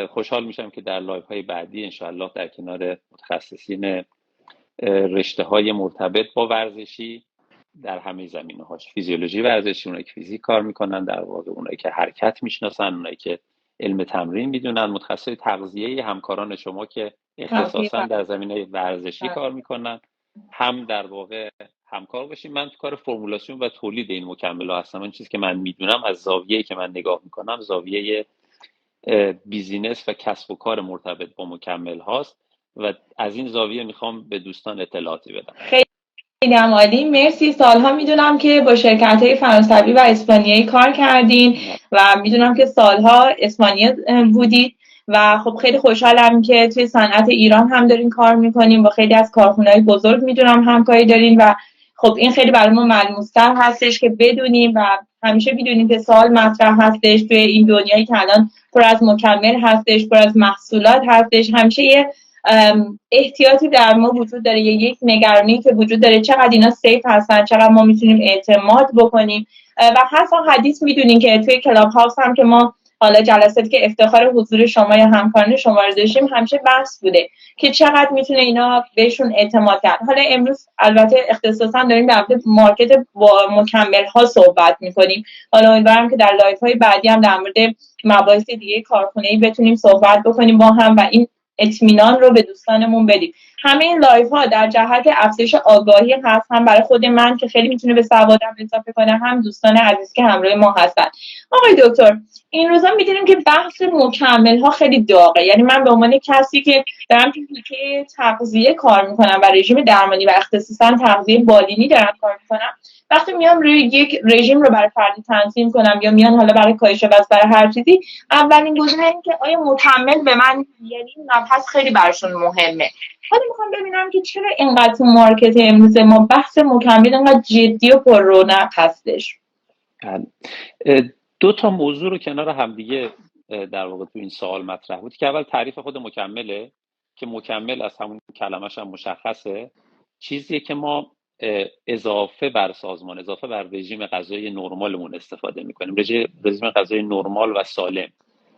خوشحال میشم که در لایف های بعدی انشاءالله در کنار متخصصین رشته های مرتبط با ورزشی در همه زمینه هاش، فیزیولوژی ورزشی، اونایی که فیزیک کار میکنن، در واقع اونایی که حرکت میشناسن، اونایی که علم تمرین میدونن، متخصص تغذیه، همکاران شما که تغذیه اختصاصا در زمینه ورزشی کار میکنن، هم در واقع همکار باشیم. من تو کار فرمولاسیون و تولید این مکمل‌ها هستم. این چیزی که من میدونم از زاویه‌ای که من نگاه میکنم، زاویه بیزینس و کسب و کار مرتبط با مکمل هاست و از این زاویه میخوام به دوستان اطلاعاتی بدم. خیلی هم عالی، مرسی. سالها میدونم که با شرکت‌های فرانسوی و اسپانیایی کار کردین و میدونم که سالها اسپانیا بودید و خب خیلی خوشحالم که توی صنعت ایران هم دارین کار میکنین، با خیلی از کارخونه‌های بزرگ میدونم همکاری دارین و خب این خیلی برای ما ملموس‌تر هستش که بدونیم و همیشه میدونیم که سوال مطرح هستش توی این دنیایی که الان پر از مکمل هستش، پر از محصولات هستش، همیشه یه احتیاطی در ما وجود داره، یک نگرانی که وجود داره چقدر اینا سیف هستن، چقدر ما میتونیم اعتماد بکنیم. و حتی حدیث میدونین که توی کلاب هاوس هم که ما حالا جلساتی که افتخار حضور شما یا همکاران شما رو داشتیم همیشه بحث بوده که چقدر میتونه اینا بهشون اعتماد کرد. حالا امروز البته اختصاصا داریم در مورد مارکت با مکمل ها صحبت میکنیم. حالا امیدوارم که در لایف های بعدی هم در مورد مباحث دیگه کارخونه‌ای بتونیم صحبت بکنیم با هم و این اطمینان رو به دوستانمون بدیم. همه این لایف ها در جهت افزایش آگاهی هست، هم برای خود من که خیلی میتونه به سوادم اضافه کنه، هم دوستان عزیز که همراه ما هستن. آقای دکتر، این روزا میدونیم که بحث مکمل ها خیلی داغه. یعنی من به عنوان کسی که دارم تو حوزه تغذیه کار میکنم و رژیم درمانی و اختصاصا تغذیه بالینی دارم کار میکنم، وقتی میام روی یک رژیم رو برای فردی تنظیم کنم یا میان حالا برای کاهش وزن برای هر چیزی، اولین گزینه این که آیا مکمل به من، یعنی این مبحث خیلی براشون مهمه. حالا میخوام ببینم که چرا اینقدر تو مارکت امروز ما بحث مکمل اینقدر جدی و پر رونق هستش. دو تا موضوع رو کنار همدیگه در واقع تو این سوال مطرح بود که اول تعریف خود مکمله، که مکمل از همون کلمش هم مشخصه، چیزیه که ما اضافه بر سازمان، اضافه بر رژیم غذایی نرمالمون استفاده میکنیم. رژیم غذایی نرمال و سالم،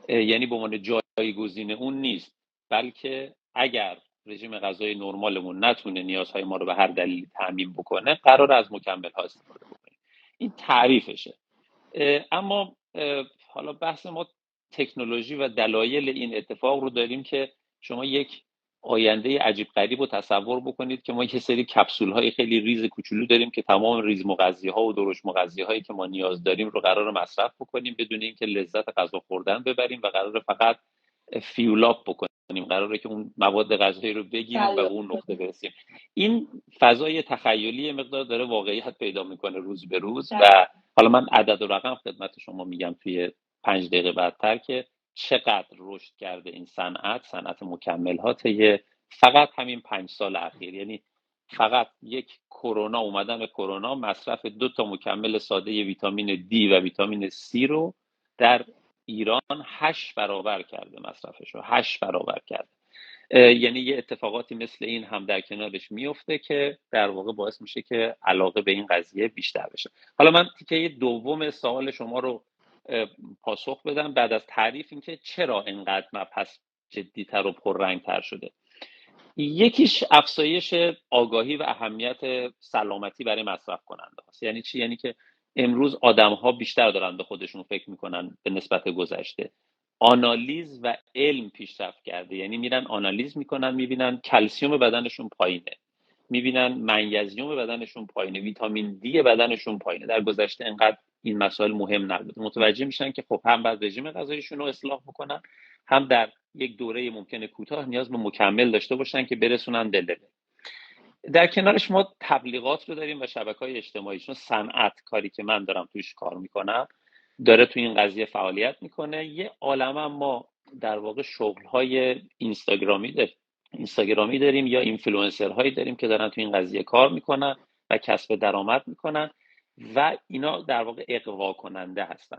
یعنی به عنوان جایگزین اون نیست، بلکه اگر رژیم غذایی نرمالمون نتونه نیازهای ما رو به هر دلیل تامین بکنه، قرار از مکمل ها استفاده بکنیم. این تعریفشه. اما حالا بحث ما تکنولوژی و دلایل این اتفاق رو داریم که شما یک آینده عجیب غریب رو تصور بکنید که ما یک سری کپسول های خیلی ریز کوچولو داریم که تمام ریز مغذی ها و درشت مغذی هایی که ما نیاز داریم رو قرار مصرف بکنیم بدون اینکه لذت غذا خوردن ببریم و قرار فقط فیولاب بکنیم، قراره که اون مواد غذایی رو بگیریم و به اون نقطه برسیم. این فضای تخیلی مقدار داره واقعیت پیدا میکنه روز به روز و حالا من عدد و رقم خدمت شما میگم توی 5 دقیقه بعدتر که چقدر رشد کرده این صنعت مکمل ها طی فقط همین 5 سال اخیر. یعنی فقط یک کرونا، اومدن کرونا، مصرف 2 تا مکمل ساده ویتامین دی و ویتامین سی رو در ایران 8 برابر کرده، مصرفش رو 8 برابر کرده. یعنی یه اتفاقاتی مثل این هم در کنارش میفته که در واقع باعث میشه که علاقه به این قضیه بیشتر بشه. حالا من تیکه دوم سوال شما رو پاسخ بدم بعد از تعریف، این که چرا اینقدر مبحث جدی‌تر و پررنگ‌تر شده. یکیش افزایش آگاهی و اهمیت سلامتی برای مصرف کننده هست. یعنی چی؟ یعنی که امروز آدم‌ها بیشتر دارن به خودشون فکر میکنن به نسبت گذشته. آنالیز و علم پیشرفت کرده، یعنی میرن آنالیز میکنن، میبینن کلسیوم بدنشون پایینه، میبینن منیزیم بدنشون پایینه، ویتامین دی بدنشون پایینه. در گذشته انقدر این مسائل مهم نبود. متوجه میشن که خب هم باید رژیم غذاییشون رو اصلاح بکنن، هم در یک دوره ممکنه کوتاه نیاز به مکمل داشته باشن که برسونن دل. در کنارش ما تبلیغات رو داریم و شبکه‌های اجتماعی، چون صنعت، کاری که من دارم توش کار میکنم، داره تو این قضیه فعالیت میکنه. یه عالمه ما در واقع شغل‌های اینستاگرامی داریم یا اینفلوئنسرهایی داریم که دارن تو این قضیه کار میکنن و کسب درآمد میکنن و اینا در واقع اغوا کننده هستن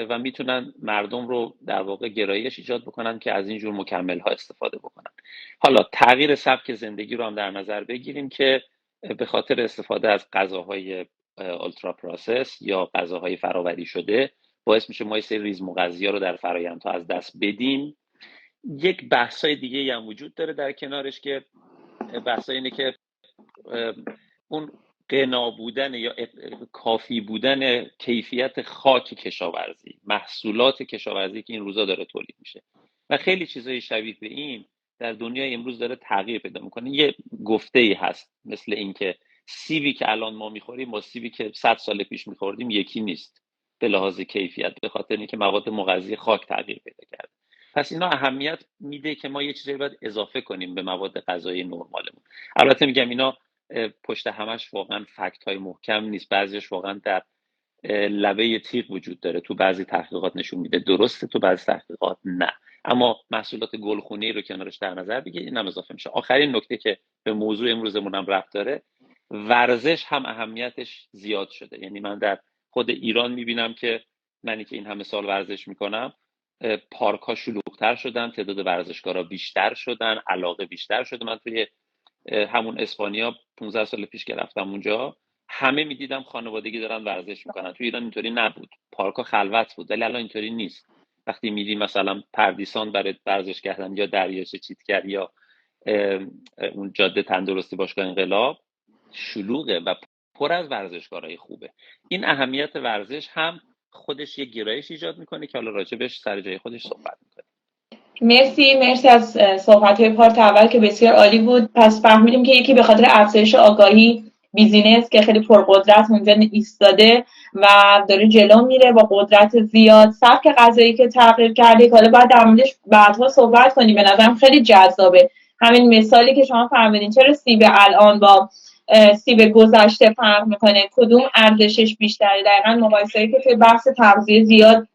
و میتونن مردم رو در واقع گرایش ایجاد بکنن که از این جور مکمل ها استفاده بکنن. حالا تغییر سبک زندگی رو هم در نظر بگیریم که به خاطر استفاده از غذاهای آلترا پروسس یا غذاهای فرآوری شده باعث میشه ما یه سری ریز مغذی‌ها رو در فرآیندها از دست بدیم. یک بحثای دیگه هم وجود داره در کنارش که بحثای اینه که اون غنا بودن یا کافی بودن کیفیت خاک کشاورزی، محصولات کشاورزی که این روزا داره تولید میشه و خیلی چیزای شبیه به این در دنیای امروز داره تغییر پیدا میکنه. یه گفته‌ای هست مثل اینکه سیبی که الان ما میخوریم با سیبی که 100 سال پیش میخوردیم یکی نیست به لحاظ کیفیت، به خاطر اینکه مواد مغذی خاک تغییر پیدا کرده. پس اینا اهمیت میده که ما یه چیزی باید اضافه کنیم به مواد غذایی نرمالمون. البته میگم اینا پشت همش واقعا فکت های محکم نیست، بعضیش واقعا در لبه تیغ وجود داره. تو بعضی تحقیقات نشون میده درسته، تو بعضی تحقیقات نه. اما محصولات گلخونه‌ای رو کنارش در نظر بگیرید، اینم اضافه میشه. آخرین نکته که به موضوع امروزمون هم ربط داره، ورزش هم اهمیتش زیاد شده. یعنی من در خود ایران میبینم که منی که این همه سال ورزش میکنم، پارک ها شلوغ‌تر شدن، تعداد ورزشکارا بیشتر شدن، علاقه بیشتر شده. من توی همون اسپانیا 15 سال پیش که رفتم اونجا، همه میدیدم خانوادگی دارن ورزش میکنن. تو ایران اینطوری نبود، پارک‌ها خلوت بود، ولی الان اینطوری نیست. وقتی میری مثلا پردیسان برای ورزش کردن یا دریاچه چیتگر یا اون جاده تندرستی باشگاه انقلاب، شلوغه و پر از ورزشکارای خوبه. این اهمیت ورزش هم خودش یه گرایش ایجاد میکنه که حالا راجبش سر جای خودش صحبت میکنه. مرسی از صحبت‌های پارت اول که بسیار عالی بود. پس فهمیدیم که یکی به خاطر افزایش آگاهی بیزینس که خیلی پرقدرت اونجا ایستاده و داره جلو میره با قدرت زیاد، سبک غذایی که تغییر کرده که حالا باید در موردش بعدها صحبت کنیم. به نظرم خیلی جذابه همین مثالی که شما فرمودین. چرا سیب الان با سیب گذشته فرق میکنه؟ کدوم ارزشش بیشتره؟ دقیقاً مقایسه‌ای که توی بحث تغذیه زیاد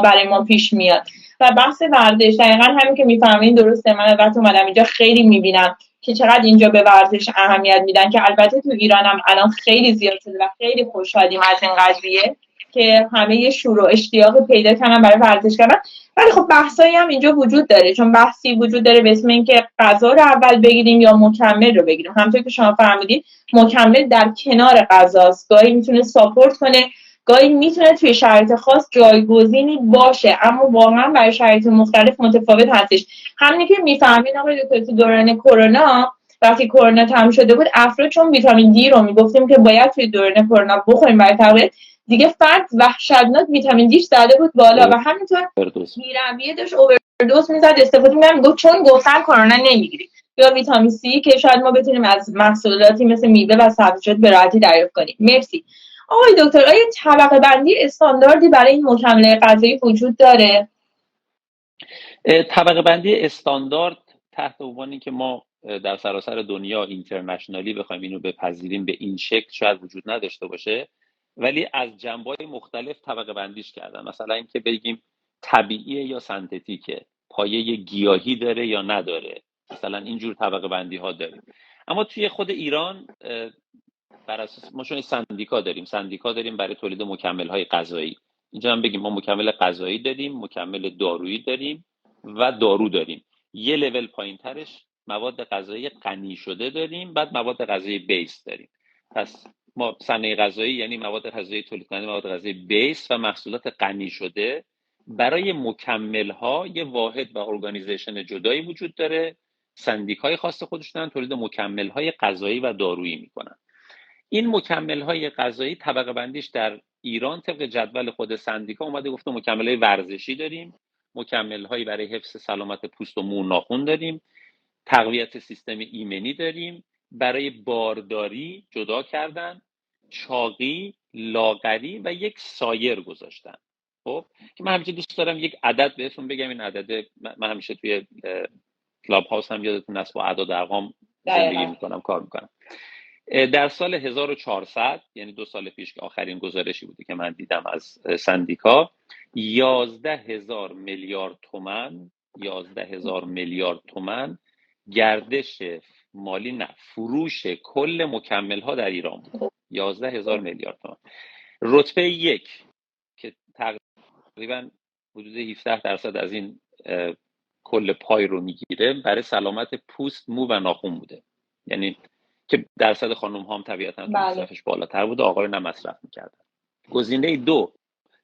برای ما پیش میاد. و بحث ورزش دقیقا همین که میفهمین درسته. من البته اومدم اینجا خیلی میبینم که چقدر اینجا به ورزش اهمیت میدن، که البته تو ایرانم الان خیلی زیاد شده و خیلی خوشحالیم از این قضیه که همه یه شور و اشتیاق پیدا کردن برای ورزش کردن. ولی خب بحثایی هم اینجا وجود داره، چون بحثی وجود داره به اسم اینکه غذا رو اول بگیریم یا مکمل رو بگیریم. همونطور که شما فهمیدید مکمل در کنار غذاست، گاهی میتونه ساپورت کنه، گاهی میتونه توی شرایط خاص جایگزینی باشه، اما واقعا برای شرایط مختلف متفاوت هستش. همینی که میفهمین آقای دکتر تو دوران کرونا، وقتی کرونا تموم شده بود، افراد چون ویتامین دی رو میگفتیم که باید توی دوران کرونا بخوریم برای تقویت، دیگه فرد وحشتناک ویتامین دیش زده بود بالا و همینطور میرویه داشت اووردوز میزد، استفاده میگفت چون گفتن کرونا نمیگیری. یا ویتامین سی که شاید ما بتونیم از محصولاتی مثل میوه و سبزیجات به راحتی دریافت کنیم. مرسی. آقای دکتر، آیا طبقه بندی استانداردی برای این مکمل غذایی وجود داره؟ طبقه بندی استاندارد تحت عنوانی که ما در سراسر دنیا اینترنشنالی بخوایم اینو بپذیریم به این شکل شاید وجود نداشته باشه، ولی از جنبه‌های مختلف طبقه بندیش کردن. مثلا اینکه بگیم طبیعیه یا سنتتیکه، پایه گیاهی داره یا نداره، مثلا اینجور طبقه بندی ها داریم. اما توی خود ایران بر اساس ما چون سندیکا داریم برای تولید مکمل های غذایی. اینجا هم بگیم ما مکمل غذایی داریم، مکمل دارویی داریم و دارو داریم. یه لول پایین ترش مواد غذایی غنی شده داریم، بعد مواد غذایی بیس داریم. پس ما صنایع غذایی یعنی مواد غذایی تولید کننده مواد غذایی بیس و محصولات غنی شده. برای مکمل ها یه واحد و ارگانیزیشن جدایی وجود داره، سندیکای خاص خودشون تولید مکمل های غذایی و دارویی میکنن. این مکمل های غذایی طبقه بندیش در ایران طبق جدول خود سندیکا اومده گفته مکمل های ورزشی داریم، مکمل هایی برای حفظ سلامت پوست و مو ناخن داریم، تقویت سیستم ایمنی داریم، برای بارداری جدا کردن، چاقی، لاغری و یک سایر گذاشتن. خب که من همیشه دوست دارم یک عدد بهتون بگم. این عدد من همیشه توی کلاب هاوس هم یادتون هست با اعداد ارقام زندگی میکنم، کار میکنم. در سال 1400 یعنی 2 سال پیش که آخرین گزارشی بوده که من دیدم از سندیکا، 11,000 میلیارد تومان گردش مالی فروش کل مکمل ها در ایران بود. 11,000 میلیارد تومان. رتبه 1 که تقریبا حدود 17% از این کل پای رو میگیره برای سلامت پوست، مو و ناخن بوده. یعنی که درصد خانم ها هم طبیعتاً مصرفش بالاتر بوده، آقایون هم مصرف میکردن. گزینه 2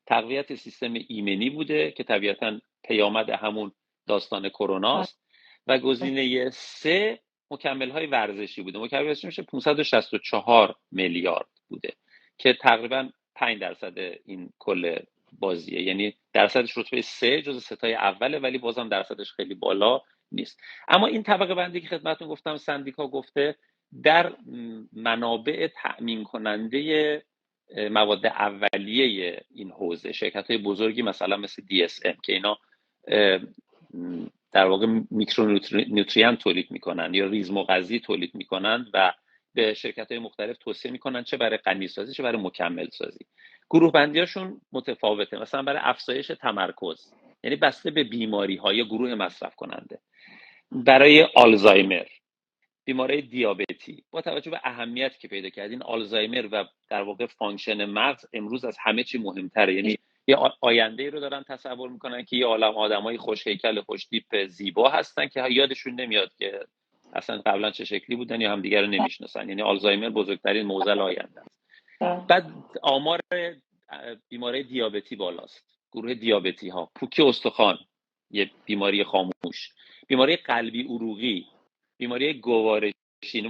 تقویت سیستم ایمنی بوده که طبیعتاً پیامد همون داستان کروناست و گزینه 3 مکمل‌های ورزشی بوده. مکمل ورزشی میشه 564 میلیارد بوده که تقریباً 5% این کل بازیه، یعنی درصدش رتبه 3 جزو ستای اوله، ولی بازم درصدش خیلی بالا نیست. اما این طبقه بندی که خدمتتون گفتم سندیکا گفته در منابع تأمین کننده مواد اولیه این حوزه، شرکت‌های بزرگی مثلا مثل DSM که اینا در واقع میکرونوتریانت تولید میکنن یا ریزمغذی تولید میکنن و به شرکت‌های مختلف توصیه میکنن چه برای غنی‌سازی چه برای مکمل سازی. گروه بندیاشون متفاوته. مثلا برای افزایش تمرکز، یعنی بسته به بیماری‌های گروه مصرف کننده، برای آلزایمر، بیماری دیابتی، با توجه به اهمیت که پیدا کردین آلزایمر و در واقع فانکشن مغز امروز از همه چی مهمتره. یعنی یه آینده رو دارن تصور میکنن که یه عالم آدمای خوش هیکل خوش تیپ زیبا هستن که یادشون نمیاد که اصلا قبلا چه شکلی بودن یا همدیگه رو نمیشناسن. یعنی آلزایمر بزرگترین معضل آینده است. بعد آمار بیماری دیابتی بالاست. گروه دیابتی ها، پوکی استخوان، یه بیماری خاموش، بیماری قلبی عروقی، بیماری گوارشی،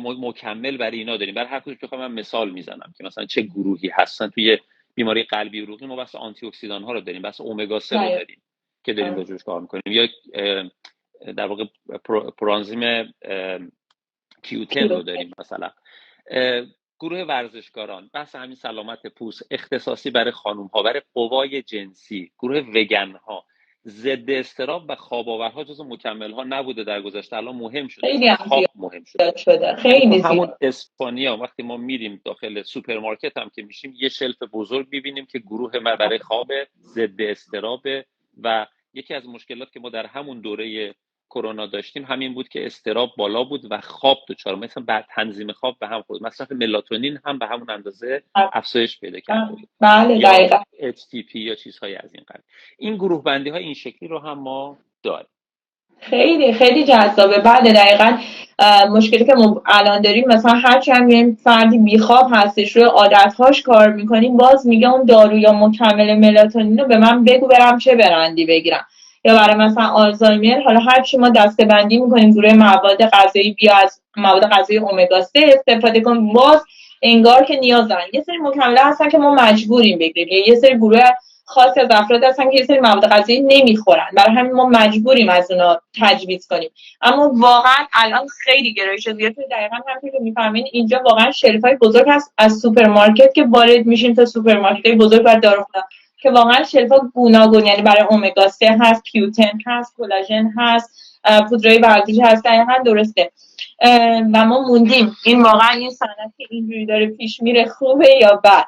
مکمل برای اینا داریم. برای هر کدومش بخوام من مثال میزنم که مثلا چه گروهی هستن. توی بیماری قلبی عروقی ما بس آنتی اکسیدان ها رو داریم، بس امگا 3 رو داریم که داریم راجعش کار میکنیم، یا در واقع پرانزیم Q10 رو داریم. مثلا گروه ورزشکاران، بحث همین سلامت پوست، اختصاصی برای خانم ها، برای قوای جنسی، گروه وگن ها، ضد اضطراب و خواب آورها جزو مکمل ها نبوده در گذشته، الان مهم شده. خیلی خواب مهم شده. خیلی همون اسپانیا وقتی ما میریم داخل سوپرمارکت هم که میشیم یه شلف بزرگ میبینیم که گروه ما برای خواب، ضد اضطراب و یکی از مشکلات که ما در همون دوره کرونا داشتیم همین بود که اضطراب بالا بود و خواب دچار، مثلا بعد تنظیم خواب به هم خورد، مصرف ملاتونین هم به همون اندازه افزایش پیدا کرده بود. بله دقیقاً. یا HTP یا چیزهای از این قبیل. این گروه بندی های این شکلی رو هم ما داریم. خیلی خیلی جذابه. بله دقیقاً. مشکلی که ما الان داریم مثلا هر چند یه فردی بیخواب هستش روی عادت‌هاش کار میکنیم، باز میگه اون دارو یا مکمل ملاتونین رو به من بگو برم چه برندی بگیرم. یا برای مثلا آلزایمر حالا هر چی ما دسته‌بندی میکنیم گروه مواد غذایی، بیا از مواد غذایی امگا 3 استفاده کن، باز انگار که نیاز دارن. یه سری مکمل‌ها هستن که ما مجبوریم بگیریم، یه سری گروه خاصی از افراد هستن که یه سری مواد غذایی نمیخورن، برای همین ما مجبوریم از اونا تجویز کنیم. اما واقعا الان خیلی گرایش زیاد دقیقاً همونطور که میفهمین اینجا واقعا شلفای بزرگ هست از سوپرمارکت که وارد میشیم تا سوپرمارکت‌های بزرگ و داروخونه که واقعا شلفا گوناگون، یعنی برای امگا 3 هست، Q10 هست، کلاژن هست، پودرای ورزشی هست. دقیقاً درسته. و ما موندیم این واقعا این صنعت که اینجوری داره پیش میره خوبه یا بد.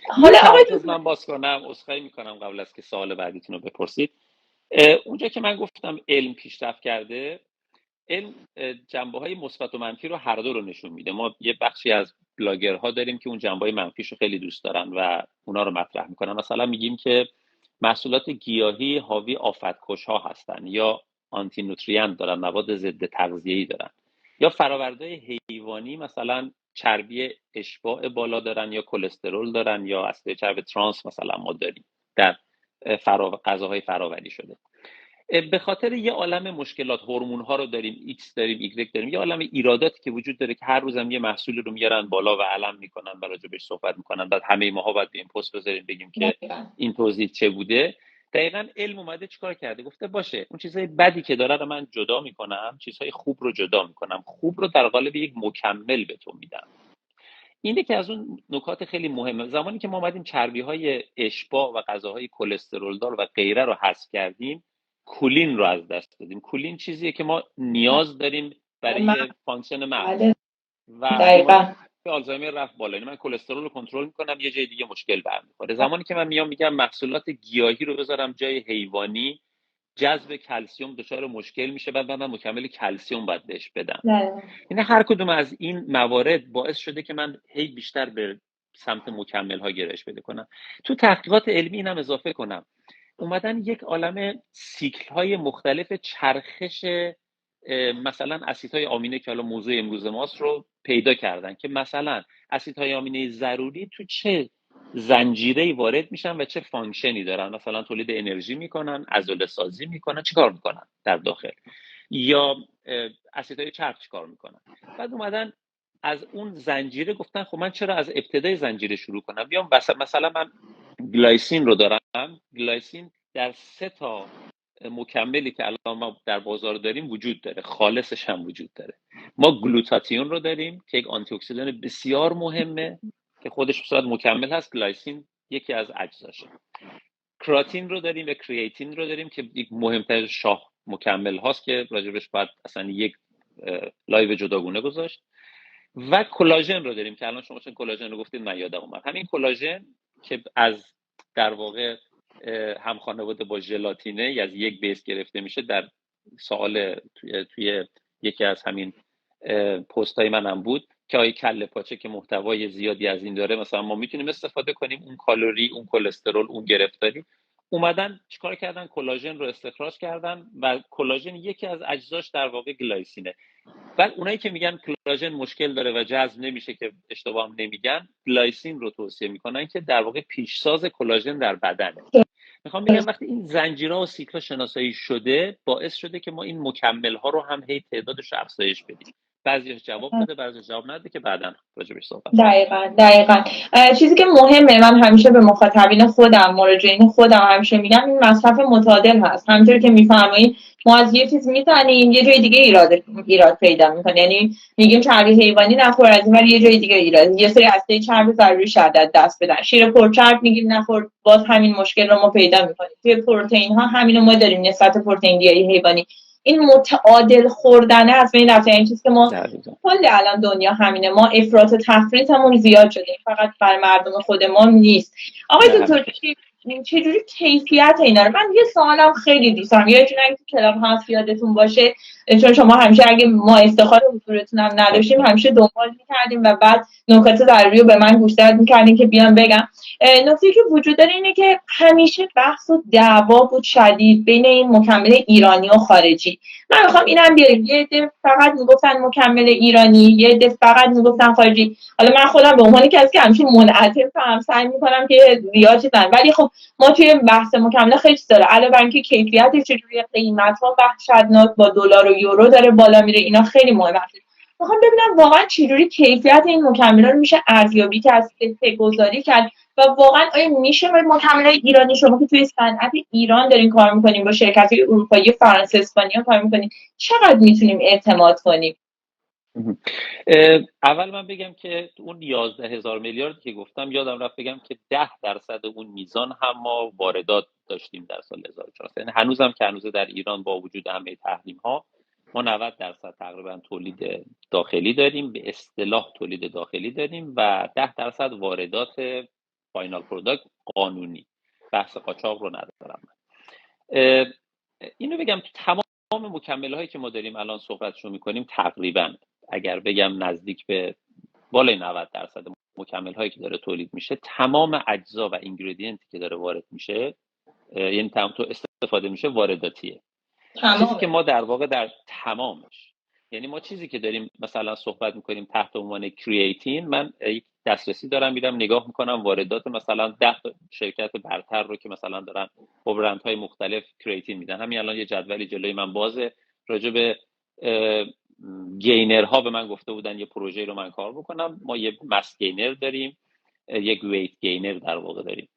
حالا آقای من باز کنم، عذرخواهی میکنم قبل از که سوال بعدیتون رو بپرسید. اونجا که من گفتم علم پیشرفت کرده، علم جنبه‌های مثبت و منفی رو هر دو رو نشون میده. ما یه بخشی از بلاگرها داریم که اون جنبه‌های منفیش رو خیلی دوست دارن و اونا رو مطرح میکنن. مثلا میگیم که محصولات گیاهی حاوی آفت‌کش‌ها هستن، یا آنتی نوتریانت دارن، مواد ضد تغذیه‌ای دارن، یا فرآوردهای حیوانی مثلا چربی اشباع بالا دارن یا کلسترول دارن یا اسید چرب ترانس مثلا ما داریم در غذاهای فراوری شده. به خاطر یه عالم مشکلات، هورمون ها رو داریم، ایکس داریم، ایگرگ داریم، یه عالم ایراداتی که وجود داره که هر روزم یه محصول رو میارن بالا و علم میکنن و راجبش صحبت میکنن، بعد همه ماها باید به این پست بذاریم بگیم که این توضیح چه بوده. دقیقاً علم اومده چیکار کرده؟ گفته باشه اون چیزای بدی که داره رو من جدا میکنم، چیزهای خوب رو جدا میکنم، خوب رو در قالب یک مکمل به تو میدم. اینه که از اون نکات خیلی مهمه. زمانی که ما اومدیم چربی های اشباع و غذاهای کلسترول دار و غیره رو حذف کردیم، کولین رو از دست دادیم. کولین چیزیه که ما نیاز داریم برای فانکشن مغز و آلزایمر رفت بالا. یعنی من کلسترول رو کنترل میکنم، یه جای دیگه مشکل برمیخوره. زمانی که من میام میگم محصولات گیاهی رو بذارم جای حیوانی، جذب کلسیم دچار مشکل میشه، بعد من مکمل کلسیم باید بهش بدم. یعنی هر کدوم از این موارد باعث شده که من هی بیشتر به سمت مکمل ها گرایش پیدا کنم. تو تحقیقات علمی اینم اضافه کنم، اومدن یک عالم سیکل های مختلف چرخش مثلا اسیدهای آمینه که حالا موضوع امروز ماست رو پیدا کردن که مثلا اسیدهای آمینه ضروری تو چه زنجیره‌ای وارد میشن و چه فانکشنی دارن، مثلا تولید انرژی میکنن، عضله سازی میکنن، چیکار میکنن در داخل، یا اسیدهای چرب چیکار میکنن. بعد اومدن از اون زنجیره گفتن خب من چرا از ابتدای زنجیره شروع کنم، بیام مثلا من گلایسین رو دارم. گلایسین در 3 تا مکملی که الان ما در بازار داریم وجود داره، خالصش هم وجود داره. ما گلوتاتیون رو داریم که یک آنتی اکسیدان بسیار مهمه که خودش به صورت مکمل هست، گلایسین یکی از اجزاشه. کراتین رو داریم و کریاتین رو داریم که یک مهمترین شاه مکمل هاست که راجبش باید اصلا یک لایو جداگونه گذاشت. و کلاژن رو داریم که الان شما چون کلاژن رو گفتید من یادم اومد، همین کلاژن که از در واقع هم خانواده با ژلاتینه از یک بیس گرفته میشه. در سوال توی یکی از همین پست های من هم بود که آیا کله پاچه که محتوای زیادی از این داره مثلا ما میتونیم استفاده کنیم، اون کالری، اون کلسترول، اون گرفتاری. اومدن چیکار کردن؟ کلاژن رو استخراج کردن و کلاژن یکی از اجزاش در واقع گلایسینه. بعد اونایی که میگن کلاژن مشکل داره و جذب نمیشه که اشتباه هم نمیگن، گلایسین رو توصیه میکنن که در واقع پیشساز کلاژن در بدنه. میخوام بگم وقتی این زنجیرها و سیکلا شناسایی شده باعث شده که ما این مکمل ها رو هم هی تعدادش رو افزایش بدیم. بعضیش جواب بده، بعضیش جواب نده که بعداً راجعش صحبت. دقیقاً چیزی که مهمه، من همیشه به مخاطبین خودم، مراجعین خودم همیشه میگم این مصرف متعادل هست. همونطور که میفرمایید ما از یه چیز میزنیم یه جای دیگه ایراد پیدا میکنه. یعنی میگیم چربی حیوانی نخور، از این یه جای دیگه ایراد، یه سری هسته چربی ضروری شدت دست بدن. شیر پرچرب میگیم نخور، باز همین مشکل رو ما پیدا میکنیم. توی پروتئین ها همین رو ما داریم نسبت پروتئین گیاهی حیوانی. این متعادل خوردن از بین رفته. این چیزی که ما کل الان دنیا همینه، ما افراط و تفریطمون زیاد شده، فقط برای مردم خود ما نیست. آقای دکتر چجوری کیفیت اینا رو، من یه سوالم خیلی دوست دارم، یادتون اگه تو کلاب هاوس یادتون باشه، چون شما همیشه اگه ما افتخار حضورتون هم نداشتیم همیشه دنبال می‌کردیم و بعد نکات ضروری رو به من گوشزد می‌کردین که بیان بگم. نکته که وجود داره اینه که همیشه بحث و دعوا بود شدید بین این مکمل ایرانی و خارجی. من میخوام اینم بیاریم، یه عده فقط میگفتن مکمل ایرانی، یه عده فقط میگفتن خارجی. حالا من خودم به عنوان کسی که همیشه منعطفم سعی میکنم که زیاد چیزن، ولی خب ما توی بحث مکمل خیلی داره، علاوه بر اینکه کیفیتش چجوریه، قیمت‌ها وحشتناک با دلار و یورو داره بالا میره، اینا خیلی مهمه. میخوام ببینم واقعا چجوری کیفیت این مکمل‌ها رو میشه ارزیابی کرد، گذاری کرد و واقعا آیا میشه به مکمل‌های ایرانی، شما که توی صنعت ایران دارین کار میکنین، با شرکت‌های اروپایی، فرانسه، اسپانیا کار میکنین، چقدر میتونیم اعتماد کنیم؟ اول من بگم که اون 11,000 میلیارد که گفتم یادم رفت بگم که 10% اون میزان هم ما واردات داشتیم در سال 1400. یعنی هنوزم که هنوز در ایران با وجود همه تحریم ها ما 90% تقریبا تولید داخلی داریم، به اصطلاح تولید داخلی داریم و 10% واردات فاینال پروداکت قانونی. بحث قاچاق رو ندارم. اینو بگم تو تمام مکمل هایی که ما داریم الان صحبتشو میکنیم تقریبا اگر بگم نزدیک به بالای 90% مکمل هایی که داره تولید میشه، تمام اجزا و اینگریدینتی که داره وارد میشه، یعنی تو استفاده میشه، وارداتیه. چیزی که ما در واقع در تمامش، یعنی ما چیزی که داریم مثلا صحبت میکنیم تحت عنوان کریاتین، من یک دسترسی دارم میرم نگاه میکنم واردات مثلا 10 شرکت برتر رو که مثلا دارن با برندهای مختلف کریاتین میدن. همین الان یه جدولی جلوی من بازه راجع به گینرها، به من گفته بودن یه پروژه رو من کار بکنم. ما یه مس گینر داریم، یک ویت گینر در واقع داریم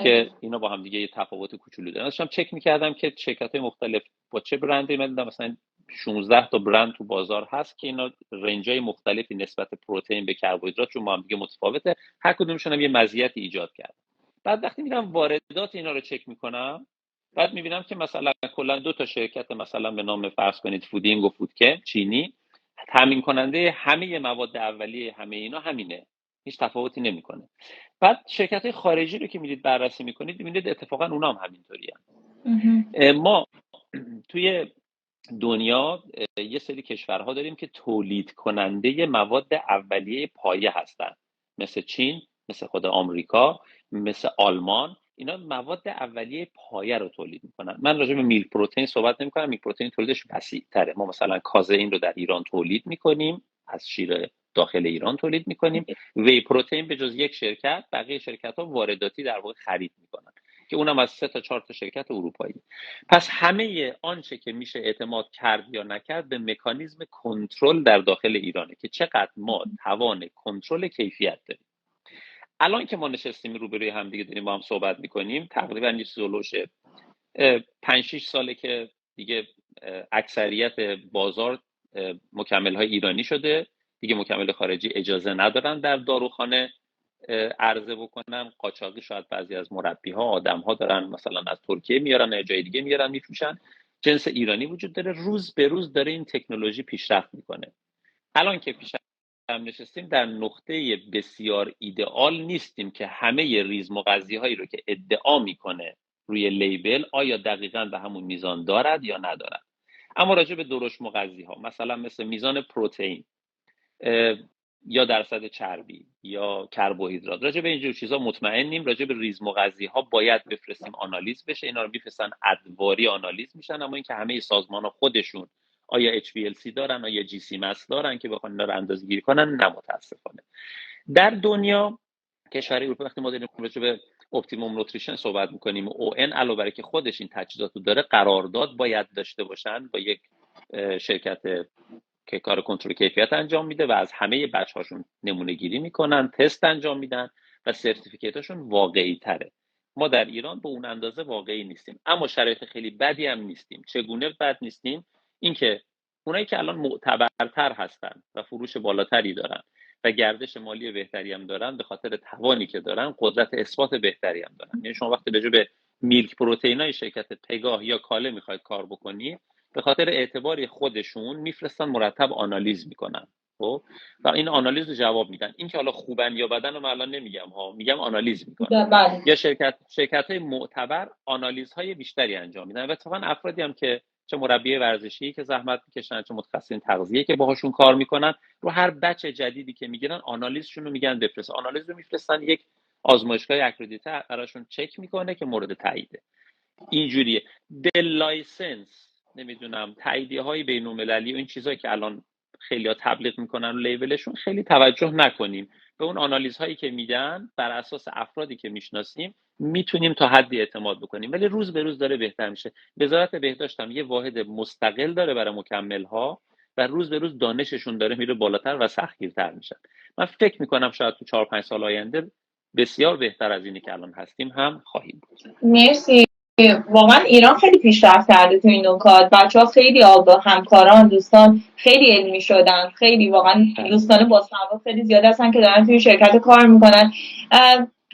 که اینا با هم دیگه یه تفاوت کوچولو دارن. داشتم چک می‌کردم که شرکت‌های مختلف با چه برندی، من دیدم مثلا 16 تا برند تو بازار هست که اینا رنج‌های مختلفی نسبت پروتئین به کربوهیدرات چون با هم دیگه متفاوته، هر کدومشون هم یه مزیتی ایجاد کرد. بعد وقتی میرم واردات اینا رو چک می‌کنم، بعد می‌بینم که مثلا کلا 2 تا شرکت مثلا به نام فرض کنید فودینگ و فودکن چینی، تامین کننده همه مواد اولیه همه اینا همینه، هیچ تفاوتی نمی‌کنه. بعد شرکت‌های خارجی رو که میرید بررسی میکنید میبینید اتفاقا اونا هم همینطوری هست. ما توی دنیا یه سری کشورها داریم که تولید کننده مواد اولیه پایه هستن، مثل چین، مثل خود آمریکا، مثل آلمان. اینا مواد اولیه پایه رو تولید میکنن. من راجع به میلک پروتئین صحبت نمیکنم، میلک پروتئین تولیدش وسیع تره. ما مثلا کازئین رو در ایران تولید میکنیم از شیر داخل ایران تولید میکنیم. وی پروتئین به جز یک شرکت، بقیه شرکت ها وارداتی در واقع خرید میکنن که اونم از 3 تا 4 تا شرکت اروپایی. پس همه آنچه که میشه اعتماد کرد یا نکرد به مکانیزم کنترل در داخل ایرانه که چقدر ما توان کنترل کیفیت داریم. الان که ما نشستیم روبروی هم دیگه داریم با هم صحبت میکنیم، تقریبا یه سولوشه 5-6 ساله که دیگه اکثریت بازار مکمل های ایرانی شده، دیگه مکمل خارجی اجازه ندارن در داروخانه عرضه بکنن. قاچاقی شاید بعضی از مربی ها آدم ها دارن مثلا از ترکیه میارن یا جای دیگه میارن میفروشن. جنس ایرانی وجود داره. روز به روز داره این تکنولوژی پیشرفت میکنه. الان که پیش هم نشستیم در نقطه بسیار ایدئال نیستیم که همه ریز مغذی هایی رو که ادعا میکنه روی لیبل آیا دقیقاً به همون میزان دارد یا ندارد. اما راجع به درشت مغذی ها مثلا مثل میزان پروتئین یا درصد چربی یا کربوهیدرات، راجع به اینجور چیزا مطمئنیم. راجع به ریز مغذی ها باید بفرستیم آنالیز بشه. اینا رو میفرستن ادواری آنالیز میشن، اما اینکه همه سازمان ها خودشون آیا HPLC دارن آیا GCMS دارن که بخوان اینا رو اندازه‌گیری کنن، نه متاسفانه. در دنیا کشورهای اروپا وقتی ما داریم راجع به اپتیموم نوتریشن صحبت میکنیم، ON علاوه بر که خودش این تجهیزات رو داره، قرارداد باید داشته باشن با یک شرکت که کار کنترل کیفیت انجام میده و از همه بچه‌هاشون نمونه گیری میکنن، تست انجام میدن و سرتیفیکیتاشون واقعی تره. ما در ایران به اون اندازه واقعی نیستیم، اما شرایط خیلی بدی هم نیستیم. چگونه بد نیستیم؟ اینکه اونایی که الان معتبرتر هستن و فروش بالاتری دارن و گردش مالی بهتری هم دارن، به خاطر توانی که دارن قدرت اثبات بهتری هم دارن. یعنی شما وقتی راجع به میلک پروتئینای شرکت پگاه یا کاله میخواید کار بکنی، به خاطر اعتباری خودشون میفرستن مرتب آنالیز میکنن و این آنالیز رو جواب میدن. این که حالا خوبن یا بدن رو من الان نمیگم ها، میگم آنالیز میکنن. یا شرکت های معتبر آنالیز های بیشتری انجام میدن و اتفاقا افرادی هم که چه مربی ورزشی که زحمت میکشن، چه متخصصین تغذیه که باهاشون کار میکنن، رو هر بچ جدیدی که میگیرن آنالیزشون رو میگن بفرست. آنالیز رو میفرستن یک آزمایشگاه اکریدیته براشون چک میکنه که مورد تاییده. اینجوریه. به لایسنس نمیدونم تاییدیه های بین المللی و این چیزایی که الان خیلی ها تبلیغ میکنن و لیبلشون خیلی توجه نکنیم. به اون آنالیز هایی که میدن بر اساس افرادی که میشناسیم میتونیم تا حدی اعتماد بکنیم، ولی روز به روز داره بهتر میشه. وزارت بهداشت هم یه واحد مستقل داره برای مکمل ها و روز به روز دانششون داره میره بالاتر و سختگیرتر میشن. من فکر میکنم شاید تو 4-5 سال آینده بسیار بهتر از اینی که الان هستیم هم خواهیم بود. مرسی. واقعا ایران خیلی پیشرفت کرده تو این نکات. بچه‌ها خیلی آگاه، همکاران، دوستان خیلی علمی شدن. خیلی واقعا دوستان با سواد خیلی زیاد هستن که دارن توی شرکت کار میکنن.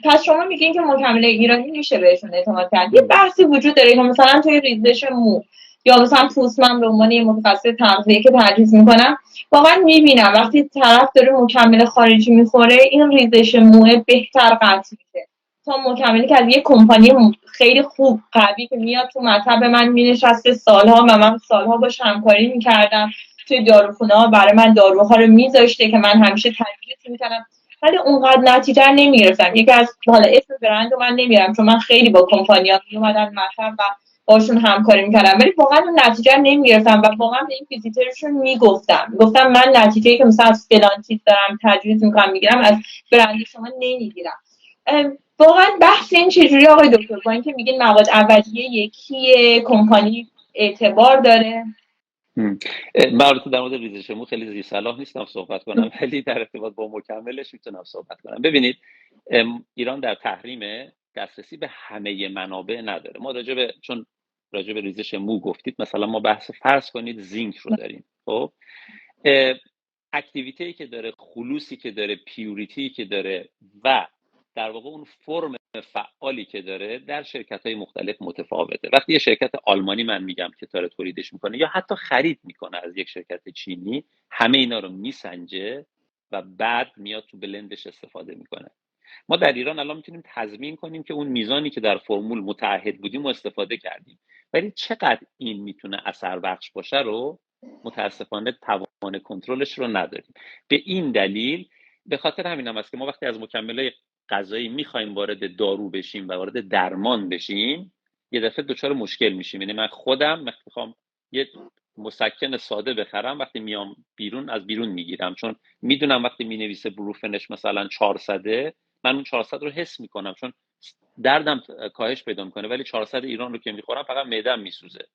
پس شما میگین که مکمل ایرانی میشه بهشون اعتماد کرد. یه بحثی وجود داره که مثلا توی ریزش مو یا مثلا پوست، من به عنوان یه متخصص تغذیه که تدریس میکنم واقعا میبینم وقتی طرف داره مکمل خارجی میخوره این ریزش موه بهتر قطع میشه تا مکملی که از یه کمپانی خیلی خوب قوی که میاد تو مطب من مینشسته سالها و من سالها باش همکاری میکردم، توی داروخونه ها برای من داروها رو میذاشته که من همیشه تجویز میکردم، ولی اونقدر نتیجه نمیگرفتم. یکی از حالا اسم برند رو من نمیارم چون من خیلی با کمپانی‌ها میومدن مطب و باشون همکاری میکردم، ولی واقعا اون نتیجه نمیگرفتم و واقعا به این ویزیترشون میگفتم من نتیجه‌ای که مثلا از فلان چیز دارم تجویز میکنم میگیرم از برند شما نمیگیرم. واقعا بحث این چجوری آقای دکتر با اینکه میگین مواد اولیه یکیه، کمپانی اعتبار داره؟ من در مورد ریزش مو خیلی زیر صلاح نیستم صحبت کنم، ولی در ارتباط با مکملش میتونم صحبت کنم. ببینید ایران در تحریم دسترسی به همه منابع نداره. ما چون راجع به ریزش مو گفتید، مثلا ما بحث فرض کنید زینک رو داریم. خب اکتیویتی که داره، خلوصی که داره، پیوریتی که داره و در واقع اون فرم فعالی که داره در شرکت‌های مختلف متفاوته. وقتی یه شرکت آلمانی من میگم که داره تولیدش میکنه یا حتی خرید میکنه از یک شرکت چینی، همه اینا رو میسنجه و بعد میاد تو بلندش استفاده میکنه. ما در ایران الان میتونیم تضمین کنیم که اون میزانی که در فرمول متعهد بودیم و استفاده کردیم، ولی چقدر این میتونه اثر بخش باشه رو متاسفانه توان کنترلش رو نداریم. به این دلیل به خاطر همین هم است که ما وقتی از مکمل‌های غذایی میخوایم وارد دارو بشیم و وارد درمان بشیم، یه دفعه دچار مشکل میشیم. یعنی من خودم میخوام یه مسکن ساده بخرم، وقتی میام بیرون از بیرون میگیرم، چون میدونم وقتی مینویسه بروفنش مثلا 400، من اون 400 رو حس میکنم، چون دردم کاهش پیدا میکنه، ولی 400 ایران رو که میخورم فقط معده‌ام میسوزه،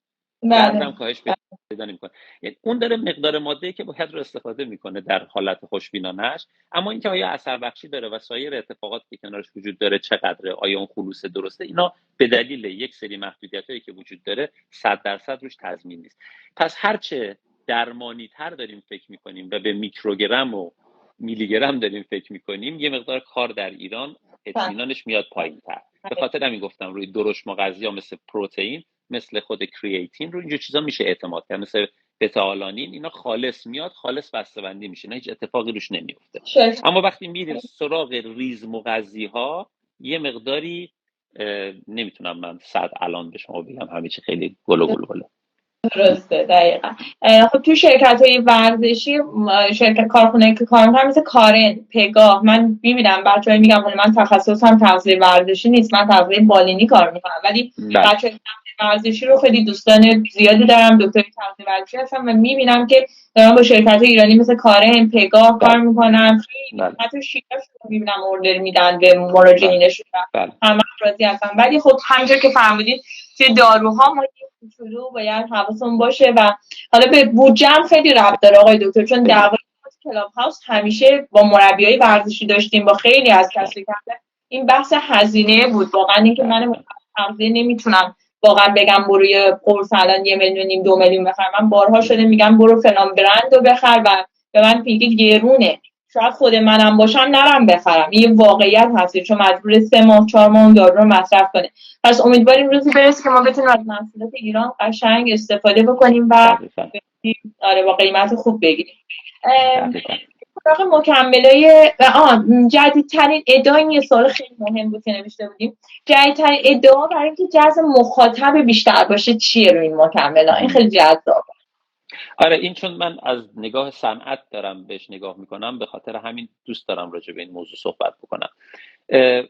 دردم بله. کاهش پیدا نمیکنه. یعنی اون داره مقدار ماده‌ای که باید رو استفاده میکنه در حالت خوشبینانش، اما اینکه آیا اثر بخشی داره و سایر اتفاقاتی که کنارش وجود داره چقدره، آیا اون خلوص درسته، اینا به دلیل یک سری محدودیتایی که وجود داره 100% روش تضمین نیست. پس هرچه درمانی تر داریم فکر میکنیم و به میکروگرم و میلی گرم داریم فکر میکنیم، یه مقدار کار در ایران اطمینانش میاد پایین‌تر. به خاطر همین گفتم روی درشت مغذی‌ها مثل پروتئین، مثل خود کریاتین، رو اینجور چیزا میشه اعتماد کرد، مثل بتاآلانین، اینا خالص میاد، خالص بسته‌بندی میشه، نه هیچ اتفاقی روش نمیفته. اما وقتی میریم سراغ ریز مغذی‌ها یه مقداری نمیتونم من 100 الان به شما بگم، همه چی خیلی گل و گلبله. درسته، دقیقا. خب تو شرکت‌های ورزشی، شرکت کارخونه که کار می‌کنم مثل کارن، پگاه، من می‌بینم بچه‌ها میگم من تخصصم تغذیه ورزشی نیست، من تغذیه بالینی کار می‌کنم، ولی بچه‌های ورزشی رو خیلی دوستان زیادی دارم، دکتر تغذیه ورزشی هستم و می‌بینم که دارن با شرکت‌های ایرانی مثل کارن، پگاه کار می‌کنن. خیلی حتی شیراز رو می‌بینم اوردر میدن به مراجعینشون، همه راضی هستن. ولی خب همونجور که فهمیدید توی داروها ما کوچولو باید حواسمون باشه و حالا به بودجه هم خیلی ربط داره آقای دکتر، چون دعوای کلاب هاوس همیشه با مربیای ورزشی داشتیم، با خیلی از کسایی که این بحث هزینه بود. واقعا اینکه من تغذیه نمیتونم واقعا بگم برو یه قرص الان 1.5 میلیون 2 میلیون بخر، من بارها شده میگم برو فلان برند رو بخر و به من میگه گرونه، شاید خود منم باشم نرم بخرم. این یه واقعیت هست، چون مجبور 3 ماه 4 ماه دارو رو مصرف کنه. پس امیدواریم روزی برسه که ما بتونیم از محصولات ایران قشنگ استفاده بکنیم و با قیمت خوب بگیریم. سراغ مکملای جدیدترین ادعا، این یه سوال خیلی مهم بود که نوشته بودیم، جدیدترین ادعا برای اینکه جذب مخاطب بیشتر باشه چیه روی این مکمل‌ها؟ این خیلی جذابه. آره، این چون من از نگاه صنعت دارم بهش نگاه میکنم، به خاطر همین دوست دارم راجع به این موضوع صحبت بکنم.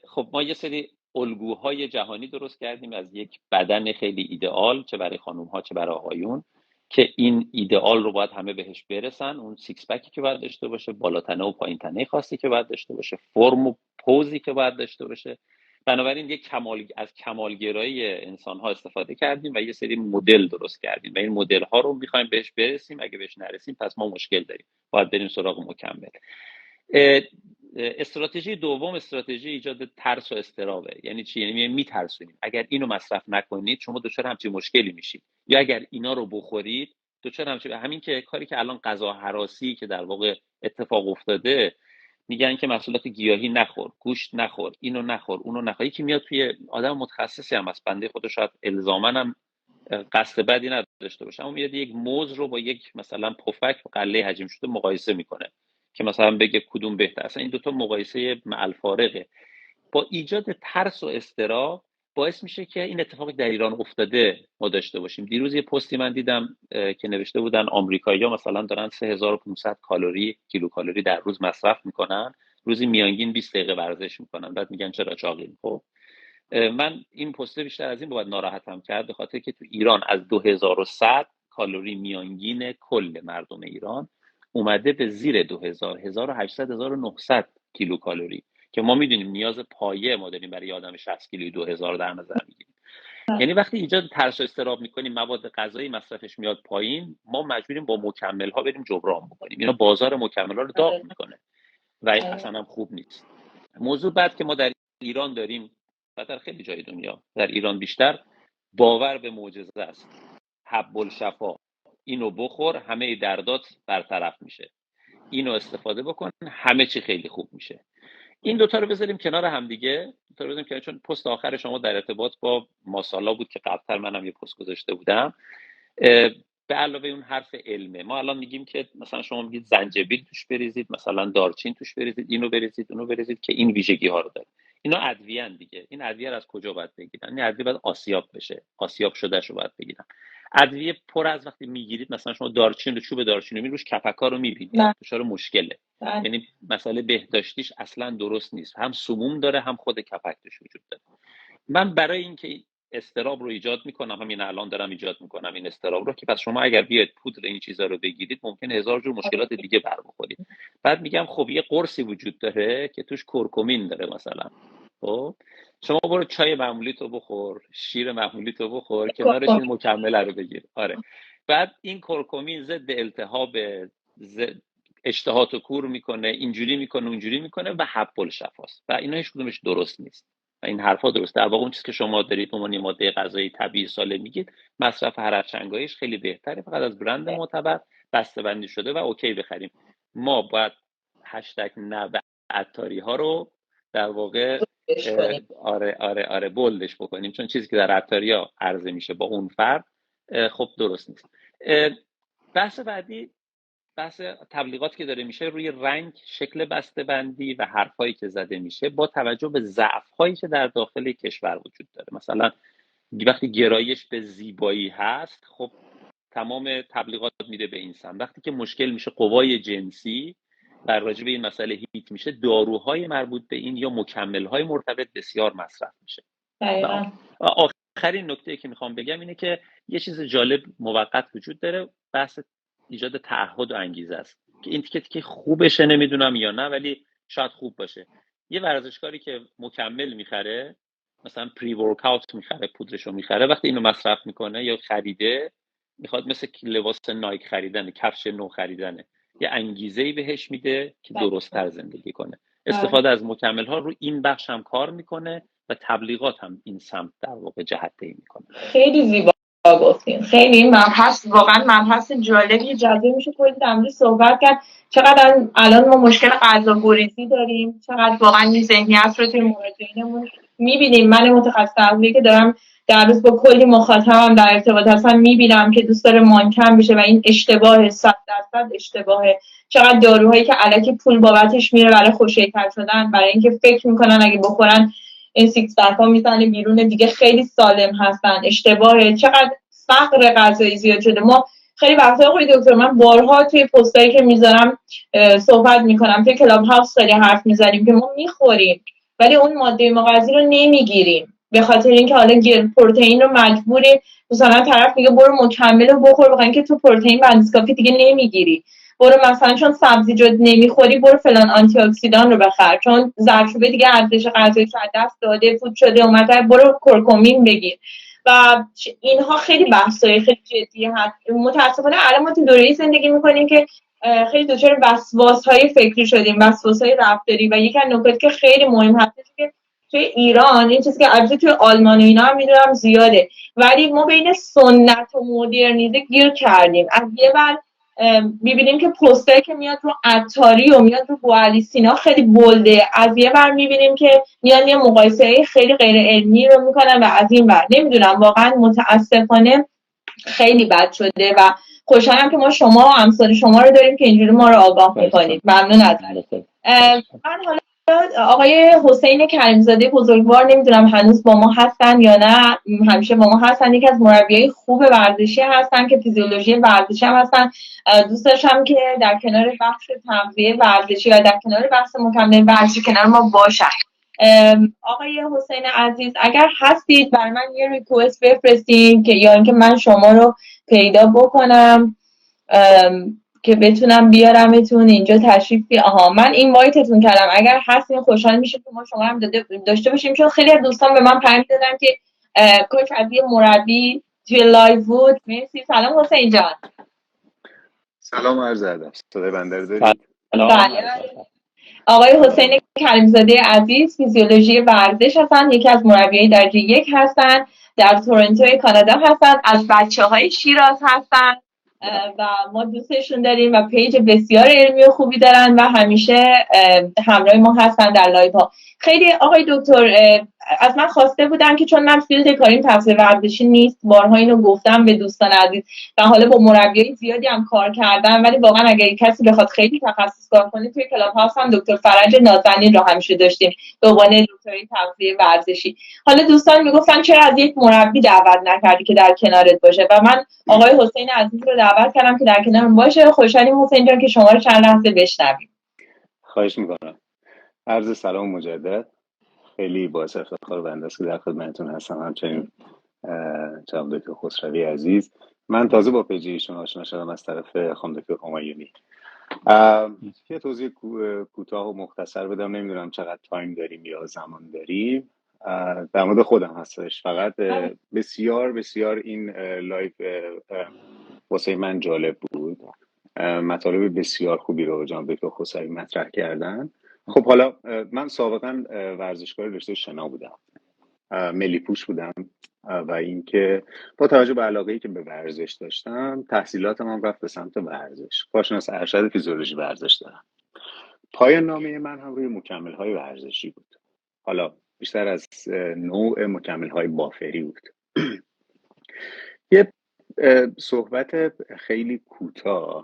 خب ما یه سری الگوهای جهانی درست کردیم از یک بدن خیلی ایدئال، چه برای خانوم ها چه برای آقایون، که این ایدئال رو باید همه بهش برسن. اون سیکس پکی که باید داشته باشه، بالاتنه و پایین تنه خاصی که باید داشته باشه، فرم و پوزی که باید داشته باشه. بنابراین یک از کمالگرایی انسان ها استفاده کردیم و یه سری مدل درست کردیم و این مدل ها رو میخوایم بهش برسیم. اگه بهش نرسیم پس ما مشکل داریم، باید بریم سراغ مکمل. استراتژی دوم استراتژی ایجاد ترس و اضطرابه. یعنی چی؟ یعنی میترسونیم اگر اینو مصرف نکنید شما دچار همچین مشکلی میشید، یا اگر اینا رو بخورید دچار همین که کاری که الان غذا هراسی که در واقع اتفاق افتاده، میگن که محصولات گیاهی نخور، گوشت نخور، اینو نخور، اونو نخور. یکی میاد توی آدم متخصصی هم از بنده خدا شاید الزاما هم قصد بدی نداشته باشه، اما میاد یک موز رو با یک مثلا پفک و قله حجم شده مقایسه میکنه که مثلا بگه کدوم بهتر. اصلا این دوتا مقایسه معالفارقه. با ایجاد ترس و اضطراب باعث میشه که این اتفاقی در ایران افتاده ما داشته باشیم. دیروز یه پستی من دیدم که نوشته بودن آمریکایی‌ها مثلا دارن 3500 کالری کیلوکالری در روز مصرف میکنن، روزی میانگین 20 دقیقه ورزش میکنن، بعد میگن چرا چاقیم. خب من این پست بیشتر از این باید ناراحتم کرد، به خاطر که تو ایران از 2100 کالری میانگین کل مردم ایران اومده به زیر 2000، 1800 1900 کیلوکالری، که ما میدونیم نیاز پایه ما داریم برای آدم 60 کیلویی 2000 در نظر میگیریم. یعنی وقتی ایجاد ترس و اضطراب میکنیم، مواد غذایی مصرفش میاد پایین، ما مجبوریم با مکمل ها بریم جبران بکنیم. اینا بازار مکمل ها رو داغ میکنه و اصلا هم خوب نیست. موضوع بعد که ما در ایران داریم و در خیلی جای دنیا، در ایران بیشتر، باور به معجزه است. حب الشفا، اینو بخور همه دردات برطرف میشه، اینو استفاده بکن همه چی خیلی خوب میشه. این دوتا رو بذاریم کنار هم دیگه، چون پست آخر شما در ارتباط با ماسالا بود که قبلتر منم یه پست گذاشته بودم. به علاوه اون حرف علمه، ما الان میگیم که مثلا شما میگید زنجبیل توش بریزید، مثلا دارچین توش بریزید، اینو بریزید اونو بریزید که این ویژگی ها رو داره. اینا ادویه دیگه. این ادویه رو از کجا باید بگیرن؟ این ادویه باید آسیاب بشه، آسیاب شده شو باید بگیرن. ادویه پر از وقتی میگیرید، مثلا شما دارچین رو، چوب دارچین رو روش کپکا رو میبینید، دچار مشکله. یعنی مسئله بهداشتیش اصلا درست نیست، هم سموم داره هم خود کپک توش وجود داره. من برای اینکه استراب رو ایجاد میکنم، همین الان دارم ایجاد میکنم این استراب رو، که پس شما اگر بیاید پودر این چیزا رو بگیرید ممکنه هزار جور مشکلات دیگه بر بخورید. بعد میگم خب یه قرصی وجود داره که توش کرکمین داره مثلا. خب شما برو چای معمولی تو بخور، شیر معمولی تو بخور، کنارش این مکمل رو بگیر. آره. بعد این کرکمین ضد التهاب، اشتهاتو کور میکنه، اینجوری میکنه اونجوری میکنه و حب الشفاست و اینا هیچ کدومش درست نیست. و این حرفا درسته. در واقع اون چیزی که شما دارید به عنوان ماده غذایی طبیعی سالم میگید، مصرف هر افشنگاییش خیلی بهتره، فقط از برند معتبر بسته‌بندی شده و اوکی بخریم. ما باید هشتگ نو عطاری ها رو در واقع آره بولدش بکنیم، چون چیزی که در عطاریا عرضه میشه با اون فرق خب درست نیست. بحث بعدی بحث تبلیغاتی که داره میشه روی رنگ، شکل بسته‌بندی و حرفایی که زده میشه با توجه به ضعف‌هایی که در داخل کشور وجود داره. مثلا وقتی گرایش به زیبایی هست، خب تمام تبلیغات میره به این سمت. وقتی که مشکل میشه قوای جنسی و راجع به این مسئله هیت میشه، داروهای مربوط به این یا مکمل‌های مرتبط بسیار مصرف میشه. و آخرین نکته که میخوام بگم اینه که یه چیز جالب موقت وجود داره، بحث ایجاد تعهد و انگیزه است که این تیکه خوبشه نمیدونم یا نه، ولی شاید خوب باشه. یه ورزشکاری که مکمل میخره، مثلا پری ورک اوت میخره، پودرشو میخره، وقتی اینو مصرف میکنه یا خریده، میخواد مثل لباس نایک خریدن، کفش نو خریدنه، یه انگیزه‌ای بهش میده که درست‌تر زندگی کنه. استفاده از مکمل ها رو این بخش هم کار میکنه و تبلیغات هم این سمت در واقع جهت‌دهی میکنه. خیلی زیبا گفتین. خیلی مبحث، واقعا مبحث جالبی، جالب میشه کلی در موردش صحبت کرد. چقدر الان ما مشکل غذاگریزی داریم، چقدر واقعا این ذهنیت رو توی مراجعینمون میبینیم. من متخصص تغذیه که دارم در روز با کلی مخاطبم در ارتباط هستم، میبینم که دوست داره مانکم بشه و این اشتباه 100% اشتباهه. چقدر داروهایی که الکی پول بابتش میره برای خوش‌هیکل شدن، برای اینکه فکر میکنن اگه بخورن این سیکس پک ها میزنه بیرون، دیگه خیلی سالم هستن. اشتباهه. چقدر فقر غذایی زیاد شده. ما خیلی وقتا آقای دکتر، من بارها توی پستایی که میذارم صحبت میکنم، توی کلاب هاوس خیلی حرف میزنیم که ما میخوریم ولی اون ماده مغذی رو نمیگیریم، به خاطر اینکه حالا پروتئین رو مجبوریم، مثلا طرف میگه برو مکمل رو بخور، بخاطر اینکه تو پروتئین به اندازه کافی دیگه نمیگیری. برو مثلا چون سبزیجات نمیخوری برو فلان آنتی اکسیدان رو بخر، چون زردچوبه دیگه ارزش غذایی رو از دست داده، فوت شده اومده، برو کرکمین بگیر. و اینها خیلی بحثای خیلی جدی هست. متاسفانه الان ما تو دوره‌ای زندگی میکنیم که خیلی دچار وسواس‌های فکری شدیم، وسواس‌های رفتاری. و یکی از نکاتی که خیلی مهم هست که توی ایران، این چیزی که البته توی آلمان و اینا هم میدونم زیاده، ولی ما بین سنت و مدرنیته گیر کردیم. از یه ور میبینیم که پوستری که میاد رو عطاری و میاد رو بوعلی سینا خیلی بلده، از یه ور میبینیم که میان یه مقایسه خیلی غیر علمی رو میکنن و از این ور نمیدونم، واقعا متاسفانه خیلی بد شده. و خوشحالم که ما شما و امثال شما رو داریم که اینجوری ما رو آگاه میکنید. ممنون ازتون. من حالا آقای حسین کریمزاده بزرگوار نمیدونم هنوز با ما هستن یا نه، همیشه با ما هستن. یکی از مربیای خوب ورزشی هستن که فیزیولوژی ورزشی هم هستن. دوست داشتم که در کنار بخش تغذیه ورزشی و در کنار بحث مکمل ورزشی کنار ما باشن. آقای حسین عزیز اگر هستید برای من یه ریکوست بفرستین که یا اینکه من شما رو پیدا بکنم که بتونم بیارمتون اینجا تشریف من این وایتتون کردم. اگر هستین خوشحال میشه که ما شما هم داشته باشیم، چون خیلی از دوستان به من پیام دادن که کوچ از یه مربی توی لایو بود. مرسی. سلام حسین جان. سلام، عرض ادب. صدای بنده رو دارید؟ آقای حسین کریمزاده عزیز فیزیولوژی ورزش هستن، یکی از مربیای درجه 1 هستن، در تورنتو کانادا هستن، از بچه‌های شیراز هستن و ما دوستشون داریم و پیج بسیار علمی و خوبی دارن و همیشه همراه ما هستن در لایو ها. خیلی آقای دکتر از من خواسته بودن که چون من فیلد کاریم تغذیه ورزشی نیست، بارها اینو گفتم به دوستان عزیز و حالا با مربیای زیادی هم کار کردم، ولی واقعا اگر کسی بخواد خیلی تخصص کار کنه توی کلاب هاوس هم دکتر فرج نازنین رو همیشه داشتیم به عنوان دکترای تغذیه ورزشی. حالا دوستان میگفتن چرا از یک مربی دعوت نکردی که در کنارت باشه و من آقای حسین عزیز رو دعوت کردم که در کنارم باشه. خوشحالیم حسین جان که شما رو چند لحظه بشنویم. خواهش میکنم. عرض سلام مجدد. خیلی باعث افتخار بنده است که در خدمتتون هستم. همچنین جناب دکتر خسروی عزیز. من تازه با پیجی ایشون آشنا شدم از طرف خانم دکتر همایونی. یه توضیح کوتاه و مختصر بدم، نمیدونم چقدر تایم داریم یا زمان داریم. در مورد خودم هستش فقط. بسیار بسیار این لایو واسه من جالب بود. مطالب بسیار خوبی رو جناب دکتر خسروی مطرح کردن. خب حالا من سابقا ورزشکار رشته شنا بودم، ملی پوش بودم و اینکه با توجه به علاقه‌ای که به ورزش داشتم تحصیلاتم هم رفت به سمت ورزش. کارشناس ارشد فیزیولوژی ورزش دارم. پایان نامه من هم روی مکمل‌های ورزشی بود. حالا بیشتر از نوع مکمل‌های بافری بود. یه صحبت خیلی کوتاه،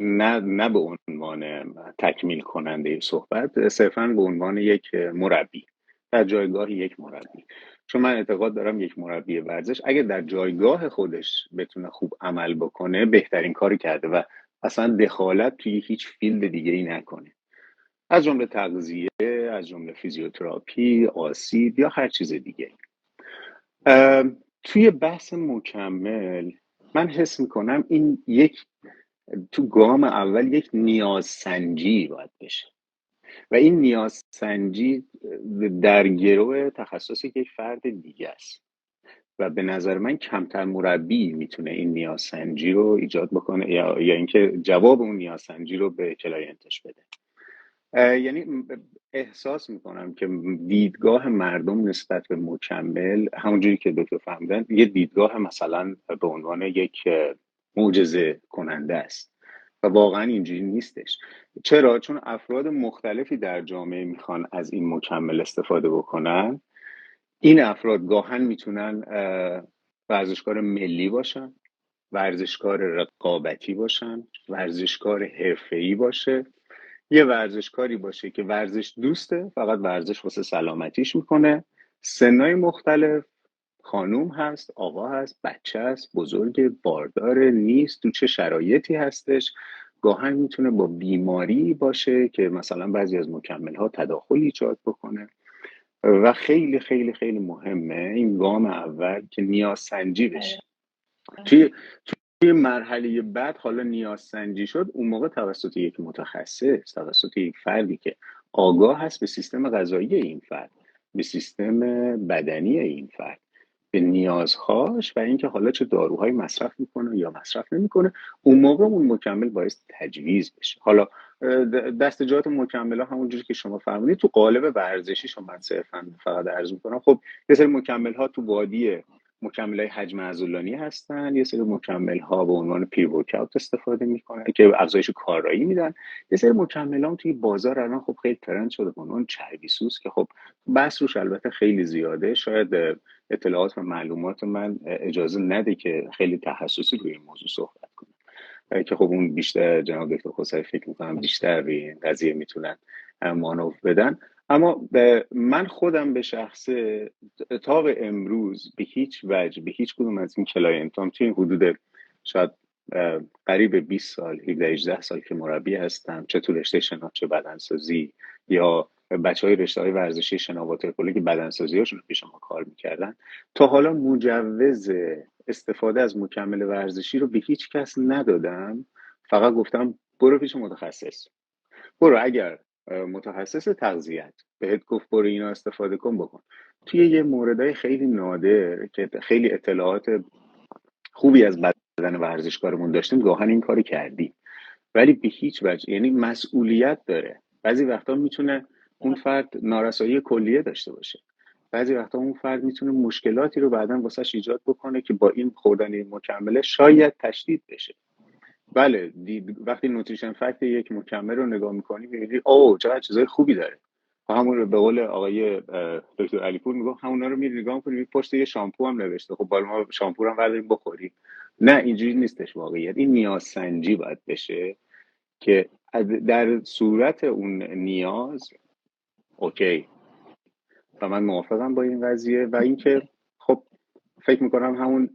نه به عنوان تکمیل کننده صحبت، صرفاً به عنوان یک مربی در جایگاه یک مربی. چون من اعتقاد دارم یک مربی ورزش اگه در جایگاه خودش بتونه خوب عمل بکنه بهترین کاری کرده و اصلا دخالت توی هیچ فیلد دیگه ای نکنه، از جمله تغذیه، از جمله فیزیوتراپی، آسیب یا هر چیز دیگه. توی بحث مکمل من حس میکنم این تو گام اول یک نیازسنجی باید بشه و این نیازسنجی در گرو تخصص یک فرد دیگه است و به نظر من کمتر مربی میتونه این نیازسنجی رو ایجاد بکنه یا اینکه جواب اون نیازسنجی رو به کلاینتش بده. یعنی احساس میکنم که دیدگاه مردم نسبت به مکمل همونجوری که دکتر فهمیدن یه دیدگاه مثلا به عنوان یک معجزه کننده است و واقعا اینجوری نیستش. چرا؟ چون افراد مختلفی در جامعه میخوان از این مکمل استفاده بکنن. این افراد گاهن میتونن ورزشکار ملی باشن، ورزشکار رقابتی باشن، ورزشکار حرفه‌ای باشه، یه ورزشکاری باشه که ورزش دوسته، فقط ورزش واسه سلامتیش میکنه. سنای مختلف، خانوم هست، آقا هست، بچه هست، بزرگ، باردار، نیست، تو چه شرایطی هستش. گاهن میتونه با بیماری باشه که مثلا بعضی از مکمل‌ها تداخل ایجاد بکنه و خیلی خیلی خیلی مهمه این گام اول که نیاز سنجی بشه. توی مرحله بعد حالا نیاز سنجی شد، اون موقع توسط یک متخصص، توسط یک فردی که آگاه هست به سیستم غذایی این فرد، به سیستم بدنی این فرد، به نیازهاش و اینکه حالا چه داروهایی مصرف میکنه یا مصرف نمیکنه، اون موقع اون مکمل باعث تجویز بشه. حالا دستجات مکمل ها همونجوری که شما فرمودید تو قالب ورزشی شما من صرفا فقط عرض میکنم. خب یه سری مکمل ها تو وادی مکمل های حجم عضلانی هستن، یه سری مکمل ها به عنوان پری ورکاوت استفاده میکنن که افزایش کارایی میدن، یه سری مکمل ها توی بازار الان خب خیلی ترند شده به عنوان چربی سوز که خب بحث روش البته خیلی زیاده، شاید اطلاعات و معلومات من اجازه نده که خیلی تخصصی روی این موضوع صحبت کنم که خب اون بیشتر جناب دکتر خسروی فکر میکنم بیشتر روی این قضیه میتونن مانور بدن. اما من خودم به شخصه تا به امروز به هیچ وجه به هیچ کدوم از این کلاینتام توی این حدود شاید قریب 20 سال 18 سال که مربی هستم، چه تو رشته شنا چه بدنسازی یا بچهای رشته‌های ورزشی شنا و واترپولو که بدنسازی هاشون پیش ما کار میکردن، تا حالا مجوز استفاده از مکمل ورزشی رو به هیچ کس ندادم. فقط گفتم برو پیش متخصص، برو اگر متخصص تغذیت بهت گفت برو اینا استفاده کن بکن. توی یه موردهای خیلی نادر که خیلی اطلاعات خوبی از بدن ورزشکارمون داشتیم گاهن این کاری کردیم، ولی به هیچ وجه، یعنی مسئولیت داره. بعضی وقتا میتونه اون فرد نارسایی کلیه داشته باشه، بعضی وقتا اون فرد میتونه مشکلاتی رو بعداً واسش ایجاد بکنه که با این خوردن این مکمله شاید تشدید بشه. بله وقتی نوتریشن فکت یک مکمل رو نگاه میکنی میبینی اوه چقدر چیزای خوبی داره، همون رو به قول آقای دکتر علیپور میگم همونا رو میری نگاه میکنی پشت یه شامپو هم نوشته، خب بالا ما شامپو رو هم برداریم بخوریم. نه اینجوری نیستش واقعیت. این نیاز سنجی باید بشه که در صورت اون نیاز اوکی و من موافقم با این قضیه و اینکه خب فکر میکنم همون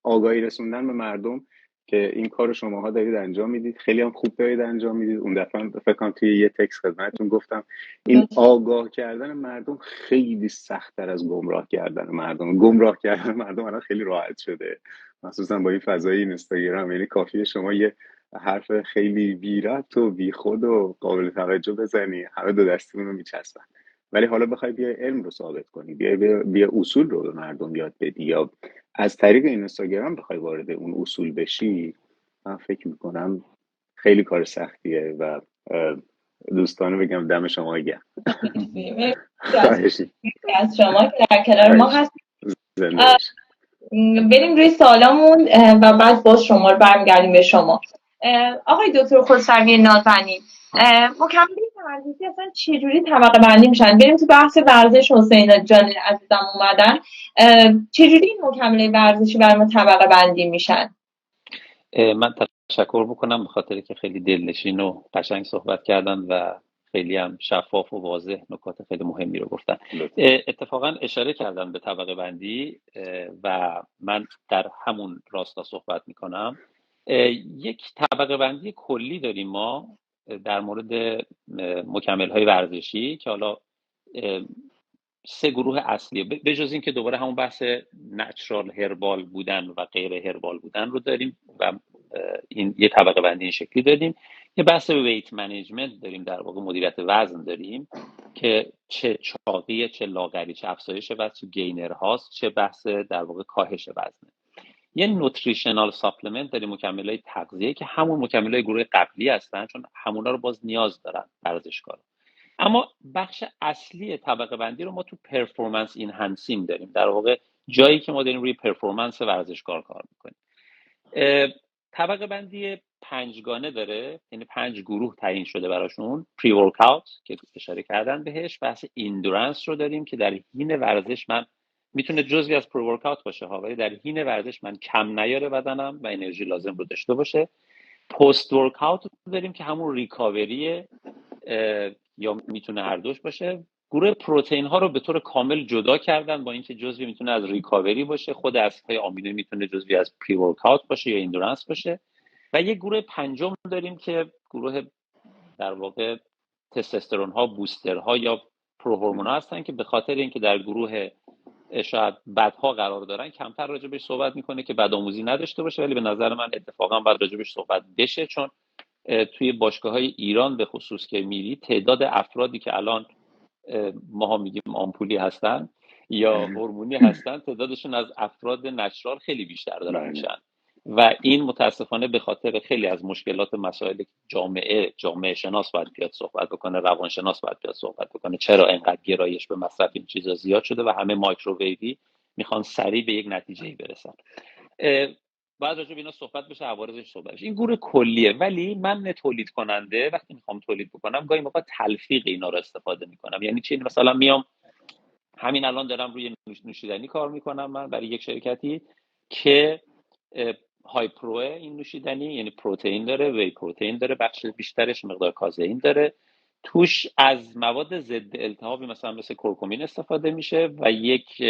آگاهی رسوندن به مردم که این کار شماها دارید انجام میدید، خیلی هم خوب دارید انجام میدید. اون دفعه فکر کنم توی یه تکست خدمتتون گفتم این آگاه کردن مردم خیلی سخت‌تر از گمراه کردن مردم. گمراه کردن مردم الان خیلی راحت شده، مخصوصا با این فضای اینستاگرام. یعنی کافیه شما یه حرف خیلی بی ربط و بی خود و قابل توجه بزنی، همه دو دستیمون رو میچسبن. ولی حالا بخوای بیا علم رو ثابت کنی، بیا اصول رو به مردم یاد بدی، یا از طریق اینستاگرام بخوای وارد اون اصول بشی، من فکر میکنم خیلی کار سختیه. و دوستانه بگم دم شما گرم. مرسی از شما که در کنار ما هستید. زنده باشید. بریم روی سوالامون و بعد باز شما رو برمیگردیم به شما. آقای دکتر خسروی نازنین، مکمل ورزشی اصلا چجوری طبقه بندی میشن؟ بریم تو بحث ورزش. حسین جان عزیزم اومدن، چجوری این مکمل ورزشی برای ما طبقه بندی میشن؟ من تشکر بکنم به خاطر که خیلی دلنشین و قشنگ صحبت کردن و خیلی هم شفاف و واضح نکات خیلی مهمی رو گفتن. اتفاقا اشاره کردن به طبقه بندی و من در همون راستا صحبت میکنم. یک طبقه بندی کلی داریم ما در مورد مکمل های ورزشی که حالا 3 گروه اصلیه، به جز این که دوباره همون بحث نچرال هربال بودن و غیر هربال بودن رو داریم و این یه طبقه بندی این شکلی داریم. یه بحث ویت منیجمنت داریم، در واقع مدیریت وزن داریم که چه چاقی، چه لاغری، چه افزایش وزن، چه گینر هاست، چه بحث در واقع کاهش وزن. یه نوتریشنال ساپلمنت داریم، مکمل‌های تغذیه که همون مکمل‌های گروه قبلی هستن، چون همونا رو باز نیاز دارن ورزشکارا. اما بخش اصلی طبقه بندی رو ما تو پرفورمنس اینهانسینگ داریم، در واقع جایی که ما داریم روی پرفورمنس ورزشکار کار میکنیم. طبقه بندی 5 گانه داره، یعنی 5 گروه تعیین شده براشون. پری ورکاوت که اشاره کردن بهش، بحث ایندورنس رو داریم که در حین ورزش من میتونه جزئی از پری ورکاوت باشه ها، ولی در حین ورزش من کم نیاره بدنم و انرژی لازم رو داشته باشه. پست ورکاوت رو داریم که همون ریکاوریه یا میتونه هر دوش باشه. گروه پروتئین ها رو به طور کامل جدا کردن، با اینکه جزوی میتونه از ریکاوری باشه، خود اسیدهای آمینو میتونه جزوی از پری ورکاوت باشه یا ایندورنس باشه. و یه گروه پنجم داریم که گروه در واقع تستوسترون ها، بوستر ها یا پروهورمون ها هستن که به خاطر اینکه در گروه شاید بدها قرار دارن کمتر راجبش صحبت میکنه که بدآموزی نداشته باشه، ولی به نظر من اتفاقا باید راجبش صحبت بشه، چون توی باشگاه‌های ایران به خصوص که میری، تعداد افرادی که الان ماها میگیم آمپولی هستن یا هورمونی هستن، تعدادشون از افراد نچرال خیلی بیشتر دارن میشن و این متاسفانه به خاطر خیلی از مشکلات مسائل جامعه شناس باید بیاد صحبت بکنه، روانشناس باید بیاد صحبت بکنه چرا اینقدر گرایش به مصرف این چیزا زیاد شده و همه مایکروویوی میخوان سریع به یک نتیجه‌ای برسن. بعد راجع به اینا صحبت بشه، عوارضش صحبت بشه. این گروه کلیه، ولی من تولید کننده وقتی میخوام تولید بکنم گاهی موقع تلفیق اینا رو استفاده میکنم. یعنی چی؟ مثلا میام همین الان دارم روی نوشیدنی کار میکنم من برای یک شرکتی که های پرو این نوشیدنی، یعنی پروتئین داره، وی پروتئین داره، بخش بیشترش مقدار کازئین داره، توش از مواد ضد التهابی مثل کورکومین استفاده میشه و یک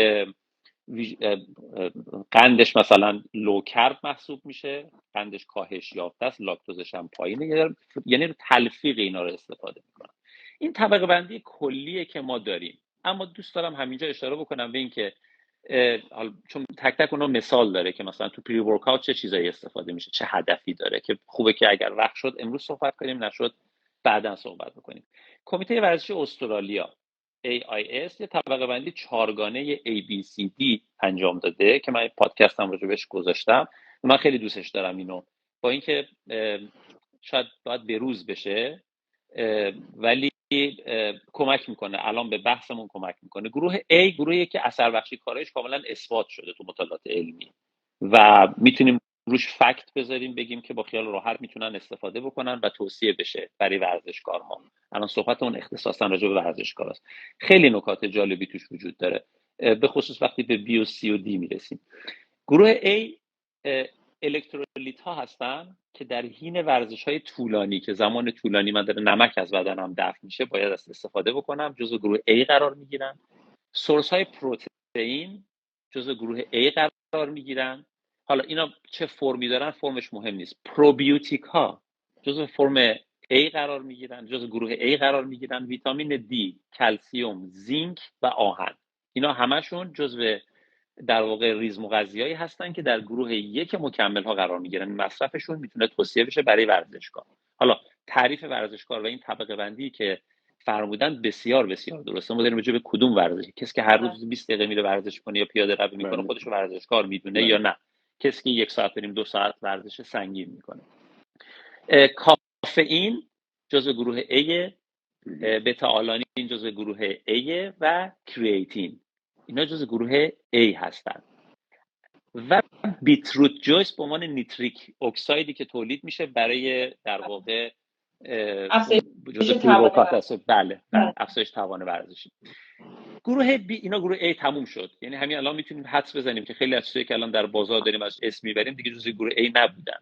قندش مثلا لو کرب محسوب میشه، قندش کاهش یافته است، لاکتوزش هم پایینه، یعنی تلفیق اینا رو استفاده میکنن. این طبقه بندی کلیه که ما داریم. اما دوست دارم همینجا اشاره بکنم به این که چون تک تک اونها مثال داره که مثلا تو پری ورکاوت چه چیزایی استفاده میشه، چه هدفی داره، که خوبه که اگر وقت شد امروز صحبت کنیم، نشد بعداً صحبت بکنیم. کمیته ورزشی استرالیا AIS یه طبقه بندی 4 گانه ABCD انجام داده که من پادکستم راجبش گذاشتم و من خیلی دوستش دارم اینو، با اینکه شاید باید بروز بشه ولی کمک میکنه، الان به بحثمون کمک میکنه. گروه A گروهی که اثر بخشی کارش کاملا اثبات شده تو مطالعات علمی و میتونیم روش فکت بذاریم، بگیم که با خیال راحت میتونن استفاده بکنن و توصیه بشه برای ورزشکارها. الان صحبتمون اختصاصا راجع به ورزشکاراست. خیلی نکات جالبی توش وجود داره، به خصوص وقتی به بی و سی و دی میرسیم. گروه A الکترولیت ها هستن که در حین ورزش های طولانی که زمان طولانی من داره نمک از بدنم دفع میشه باید استفاده بکنم، جزو گروه A قرار میگیرن. سورس های پروتئین جزو گروه A قرار میگیرن حالا اینا چه فرمی دارن فرمش مهم نیست. پروبیوتیک ها جزو فرم A قرار میگیرن، جزو گروه A قرار میگیرن. ویتامین D، کلسیوم، زینک و آهن، اینا همشون جزو در واقع ریزمغذیایی هستن که در گروه یک مکمل ها قرار میگیرن. مصرفشون میتونه توصیه بشه برای ورزشکار. حالا تعریف ورزشکار و این طبقه بندی که فرمودن بسیار بسیار درسته. ما داریم راجع به کدوم ورزش، کسی که هر روز 20 دقیقه میره ورزش کنه یا پیاده روی میکنه خودش رو ورزشکار میدونه یا نه کسی که 1 ساعت بریم 2 ساعت ورزش سنگین میکنه. کافئین جزو گروه A، بتا آلانین جزو گروه A و کریاتین اینا جزو گروه A هستن. و بیتروت جویس به عنوان نیتریک اکسایدی که تولید میشه برای در واقع جزو پروکات. بله افزایش توان ورزشی. گروه B اینا گروه A تموم شد. یعنی همین الان میتونیم حدس بزنیم که خیلی از چیزایی که الان در بازار داریم از اسم میبریم دیگه جزو گروه A نبودن.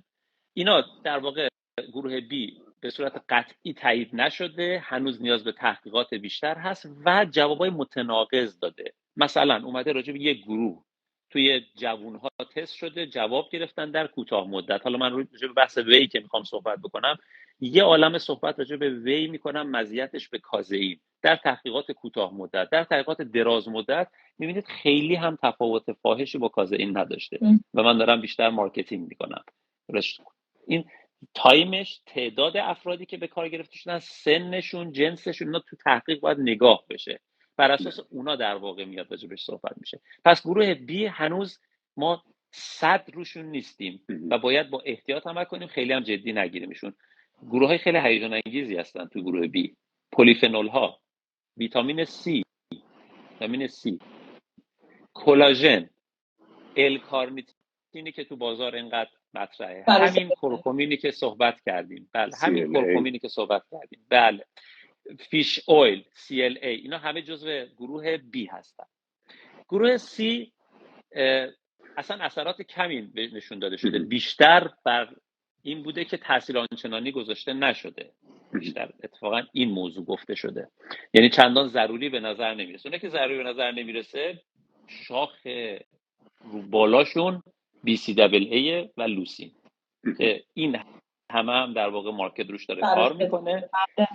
اینا در واقع گروه B به صورت قطعی تایید نشده، هنوز نیاز به تحقیقات بیشتر هست و جوابای متناقض داده. مثلا اومده راجع به یک گروه توی جوانها تست شده، جواب گرفتن در کوتاه مدت. حالا من راجع به بحث وی که میخوام صحبت بکنم یه عالمه صحبت راجع به وی میکنم، مزیتش به کازئین. در تحقیقات کوتاه مدت، در تحقیقات دراز مدت میبینید خیلی هم تفاوت فاحشی با کازئین نداشته و من دارم بیشتر مارکتینگ میکنم. این تایمش، تعداد افرادی که به کار گرفته شدن، سنشون، جنسشون، اینا تو تحقیق باید نگاه بشه. بر اساس اونا در واقع میاد راجبش صحبت میشه. پس گروه B هنوز ما 100 روشون نیستیم و باید با احتیاط عمل کنیم، خیلی هم جدی نگیریمشون. گروه های خیلی هیجان انگیزی هستن تو گروه B. پلیفنول ها، ویتامین C، کلاژن، L-کارنیتینی که تو بازار اینقدر مطرحه، همین کورکومینی که صحبت کردیم، بله همین کورکومینی که صحبت کردیم، بله فیش اویل، CLA، اینا همه جزو گروه B هستن. گروه C اصلا اثرات کمی نشون داده شده، بیشتر بر این بوده که تاثیر آنچنانی گذاشته نشده، بیشتر اتفاقا این موضوع گفته شده، یعنی چندان ضروری به نظر نمیرسه. اونه که ضروری به نظر نمیرسه شاخ رو بالاشون BCAA و لوسین که این هم در واقع مارکت روش داره کار میکنه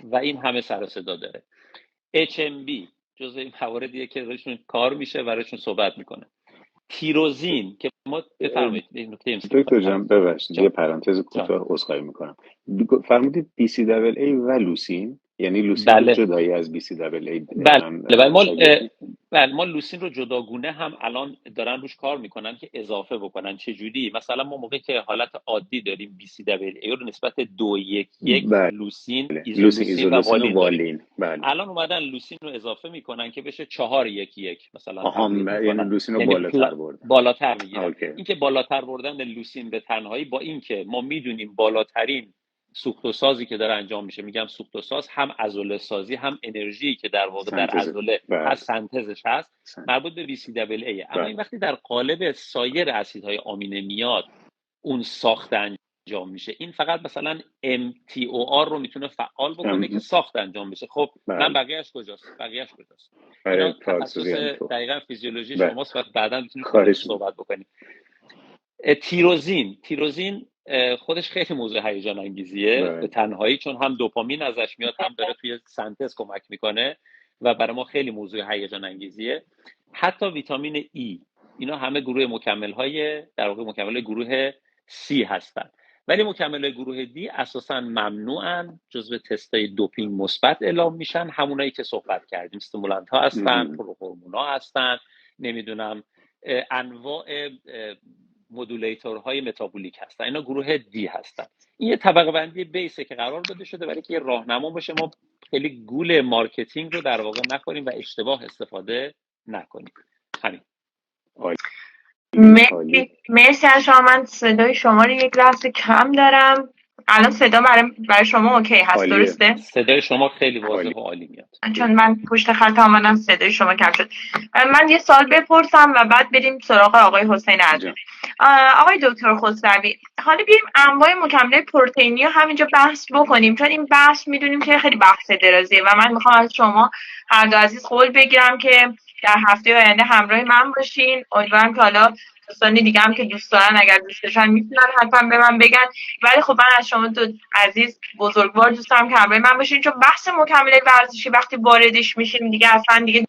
و این همه سر و صدا داره. HMB جزء این مواردیه که روشون کار میشه و روشون صحبت میکنه. تیروزین که ما بفرمایید دکتر جان ببخشید یه پرانتز کوتاه عذرخواهی میکنم. فرمودید BCAA و لوسین، یعنی لوسین بله. جدایی از BCAA. بله ما لوسین رو جداگونه هم الان دارن روش کار میکنن که اضافه بکنن. چه جوری؟ مثلا ما موقعی که حالت عادی داریم BCAA رو نسبت 2:1 لوسین، ایزولوسین و والین. الان اومدن لوسین رو اضافه میکنن که بشه 4:1 مثلا. یعنی لوسین رو بالاتر بردن. بالاتر میگیرن. این که بالاتر بردن لوسین به تنهایی، با این که ما میدونیم بالاترین سوختوسازی که داره انجام میشه، میگم سوختوساز هم عضله سازی هم انرژی که در واقع در عضله هست، سنتزش هست، مربوط به BCAA. اما این وقتی در قالب سایر اسیدهای آمینه میاد اون ساخت انجام میشه. این فقط مثلا MTOR رو میتونه فعال بکنه که ساخت انجام بشه. خب من بقیه‌اش کجاست؟ اینا تخصص دقیقاً فیزیولوژی شماست و بعداً میتونید صحبت بکنید. تیروزین خودش خیلی موضوع هیجان انگیزیه به تنهایی، چون هم دوپامین ازش میاد هم داره توی سنتز کمک میکنه و برای ما خیلی موضوع هیجان انگیزیه. حتی ویتامین E، اینا همه گروه مکمل‌های در واقع مکمل گروه C هستن، ولی مکمل گروه D اساساً ممنوعن، جزو تستای دوپینگ مثبت اعلام میشن. همونایی که صحبت کردیم، استیمولانت ها هستن، پروهورمونا هستن، نمیدونم انواع مدولیتورهای متابولیک هستن، اینا گروه دی هستن. این یه طبقه بندی بیسه که قرار داده شده برای که یه راهنما باشه، ما خیلی گول مارکتینگ رو در واقع نکنیم و اشتباه استفاده نکنیم. همین. مرسی از شما. من صدای شما رو یک لحظه کم دارم. الان صدا برای شما اوکی هست؟ درسته؟ صدای شما خیلی واضح و عالی میاد. چون من پشت خط آمدم صدای شما کم شد. من یه سوال بپرسم و بعد بریم سراغ آقای حسین عزیزی. آقای دکتر خسروی، حالا بریم انواع مکمل‌های پروتئینی رو همینجا بحث بکنیم، چون این بحث میدونیم که خیلی بحث درازیه و من میخوام از شما هر دو عزیز قول بگیرم که در هفته آینده همراه من باشین. امیدوارم که حالا دوستان دیگه هم که دوست دارن اگر دوست داشتن میتونن حتما به من بگن. ولی خب من از شما دو عزیز بزرگوار دوست دارم که همراه من باشین، چون بحث مکملات ورزشی وقتی واردش میشیم دیگه اصلا دیگه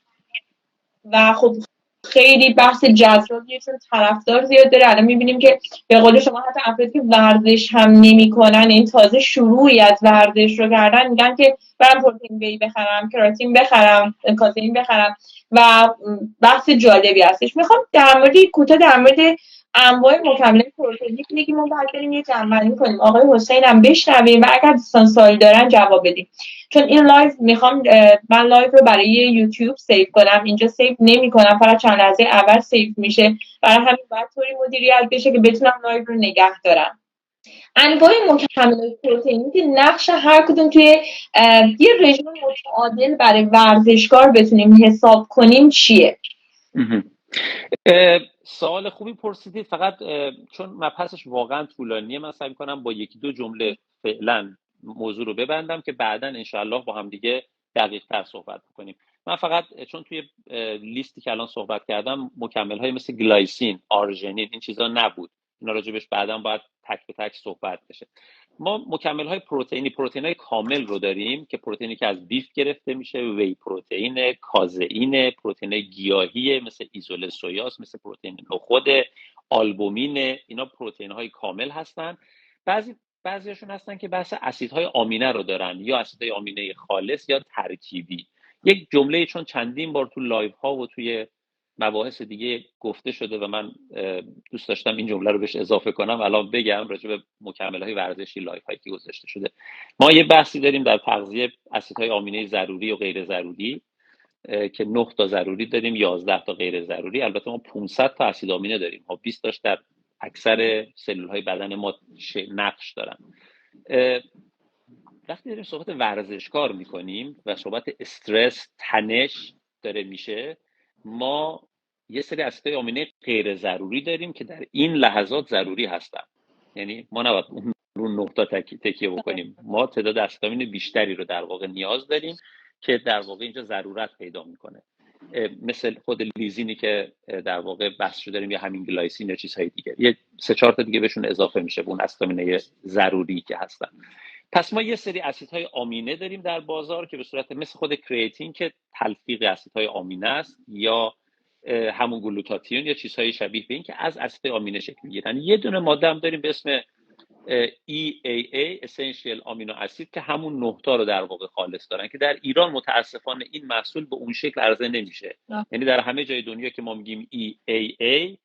و خب خیلی بحث جذابیه چون طرفدار زیاد داره. الان میبینیم که به قول شما حتی افرادی که ورزش هم نمیکنن، این تازه شروعی از ورزش رو کردن، میگن که برم پروتئین وی بخرم، کراتین بخرم، کازئین بخرم و بحث جالبی هستش. میخوام در مورد کوتاه در مورد انواع مکملات پروتئینی بگیم و بعد بریم یه جمع‌بندی کنیم. آقای حسین هم بشنویم و اگر دوستان سوال دارن جواب بدیم. چون این لایو میخوام من لایو رو برای یوتیوب سیو کنم، اینجا سیو نمی کنم، فقط چند لحظه اول سیو میشه، برای همین باید طوری مدیریت بشه که بتونم لایو رو نگه دارم. انواع مکملات پروتئینی که نقش هر کدوم توی یه رژیم متعادل برای ورزشکار بتونیم حساب کنیم چیه؟ سوال خوبی پرسیدید. فقط چون مبحثش واقعا طولانیه من سعی کنم با یکی دو جمله فعلا موضوع رو ببندم که بعدا انشاءالله با هم دیگه دقیق تر صحبت بکنیم. من فقط چون توی لیستی که الان صحبت کردم مکمل های مثل گلایسین، آرژنین، این چیزا نبود، اینا راجبش بعدا باید تک به تک صحبت بشه. ما مکمل های پروتئین های کامل رو داریم که پروتئینی که از بیف گرفته میشه، وی پروتئین، کازئین، پروتئین گیاهی مثل ایزوله سویاس، مثل پروتئین نخود، آلبومین. اینا پروتئین های کامل هستن. بعضیاشون هستن که بحث اسیدهای آمینه رو دارن، یا اسیدهای آمینه خالص یا ترکیبی. یک جمله چون چندین بار تو لایو ها و توی مباحث دیگه گفته شده و من دوست داشتم این جمله رو بهش اضافه کنم، الان بگم راجع به مکمل‌های ورزشی لایف هایی که گذاشته شده. ما یه بحثی داریم در تغذیه اسیدهای آمینه ضروری و غیر ضروری که 9 تا ضروری داریم، 11 تا غیر ضروری. البته ما 500 تا اسید آمینه داریم، ما 20 تاش در اکثر سلول‌های بدن ما نقش دارن. وقتی داریم صحبت ورزشکار میکنیم و صحبت استرس، تنش داره میشه، ما یه سری اسیدهای آمینه غیر ضروری داریم که در این لحظات ضروری هستن. یعنی ما نباید رو 9 تا تکیه بکنیم، ما تعداد اسید آمینه بیشتری رو در واقع نیاز داریم که در واقع اینجا ضرورت پیدا میکنه، مثل خود لیزینی که در واقع بحث داریم، یا همین گلایسین یا چیزهای دیگه، یه 3-4 تا دیگه بهشون اضافه میشه به اون اسید آمینه ضروری که هستن. پس ما یه سری اسیدهای آمینه داریم در بازار که به صورت مثل خود کریاتین که تلفیق اسیدهای آمینه است، یا همون گلوتاتیون یا چیزهای شبیه به این که از اسید آمینه شکل میگیرن. یه دونه ماده هم داریم به اسم EAA Essential Amino Acid که همون 9 تا رو در واقع خالص دارن که در ایران متاسفانه این محصول به اون شکل عرضه نمیشه. یعنی در همه جای دنیا که ما میگیم EAA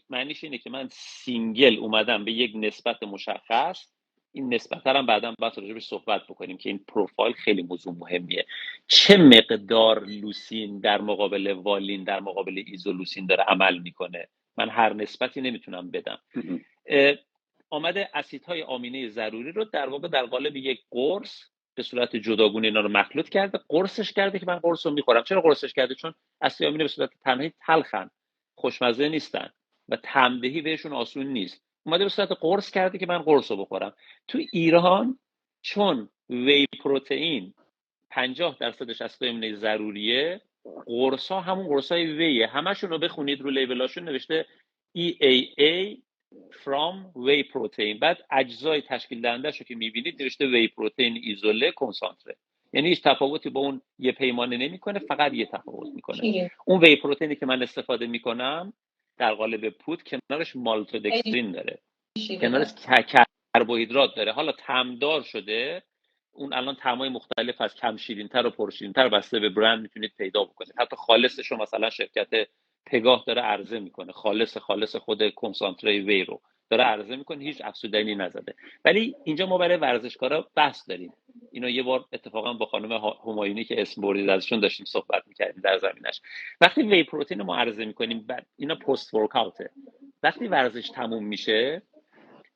معنیش اینه که من سینگل اومدم به یک نسبت مشخص، این نسبت هم بعدا باید راجعش صحبت بکنیم که این پروفایل خیلی موضوع مهمیه. چه مقدار لوسین در مقابل والین در مقابل ایزولوسین داره عمل میکنه، من هر نسبتی نمیتونم بدم. آمده اسیدهای آمینه ضروری رو در واقع در قالب یک قرص به صورت جداگونه اینا رو مخلوط کرده، قرصش کرده که من قرص رو میخورم. چرا قرصش کرده؟ چون اسید آمینه به صورت تنهایی تلخن، خوشمزه نیستن و طعم‌دهی بهشون آسون نیست. اومده به صورت قرص کرده که من قرص رو بخورم. تو ایران چون وی پروتئین 50% اسید آمینه ضروریه، قرص ها همون قرص های ویه، همشون رو بخونید رو لیبلاشون نوشته EAA from whey protein، بعد اجزای تشکیل دهنده‌شو که می‌بینید نوشته وی پروتئین ایزوله کنسانتره. یعنی هیچ تفاوتی با اون یه پیمانه نمیکنه، فقت یه تفاوت میکنه. اون وی پروتئینی که من استفاده میکنم در قالب پود کنارش مالتودکسترین داره، کنارش کربوهیدرات داره. حالا طعمدار شده، اون الان طعمای مختلف از کم شیرین‌تر و پرشیرین‌تر بسته به برند میتونید پیدا بکنید. حتی خالصش رو مثلا شرکت پگاه داره عرضه میکنه، خالص خود کنسانتره وی رو داره عرضه میکنه، هیچ افزودنی نزده. ولی اینجا ما برای ورزشکارا بحث داریم. اینو یه بار اتفاقا با خانم همایونی که اسم بردید ازشون داشتیم صحبت میکردیم در زمینش. وقتی وی پروتئین رو ما عرضه میکنیم، اینا پست ورکاوته، وقتی ورزش تموم میشه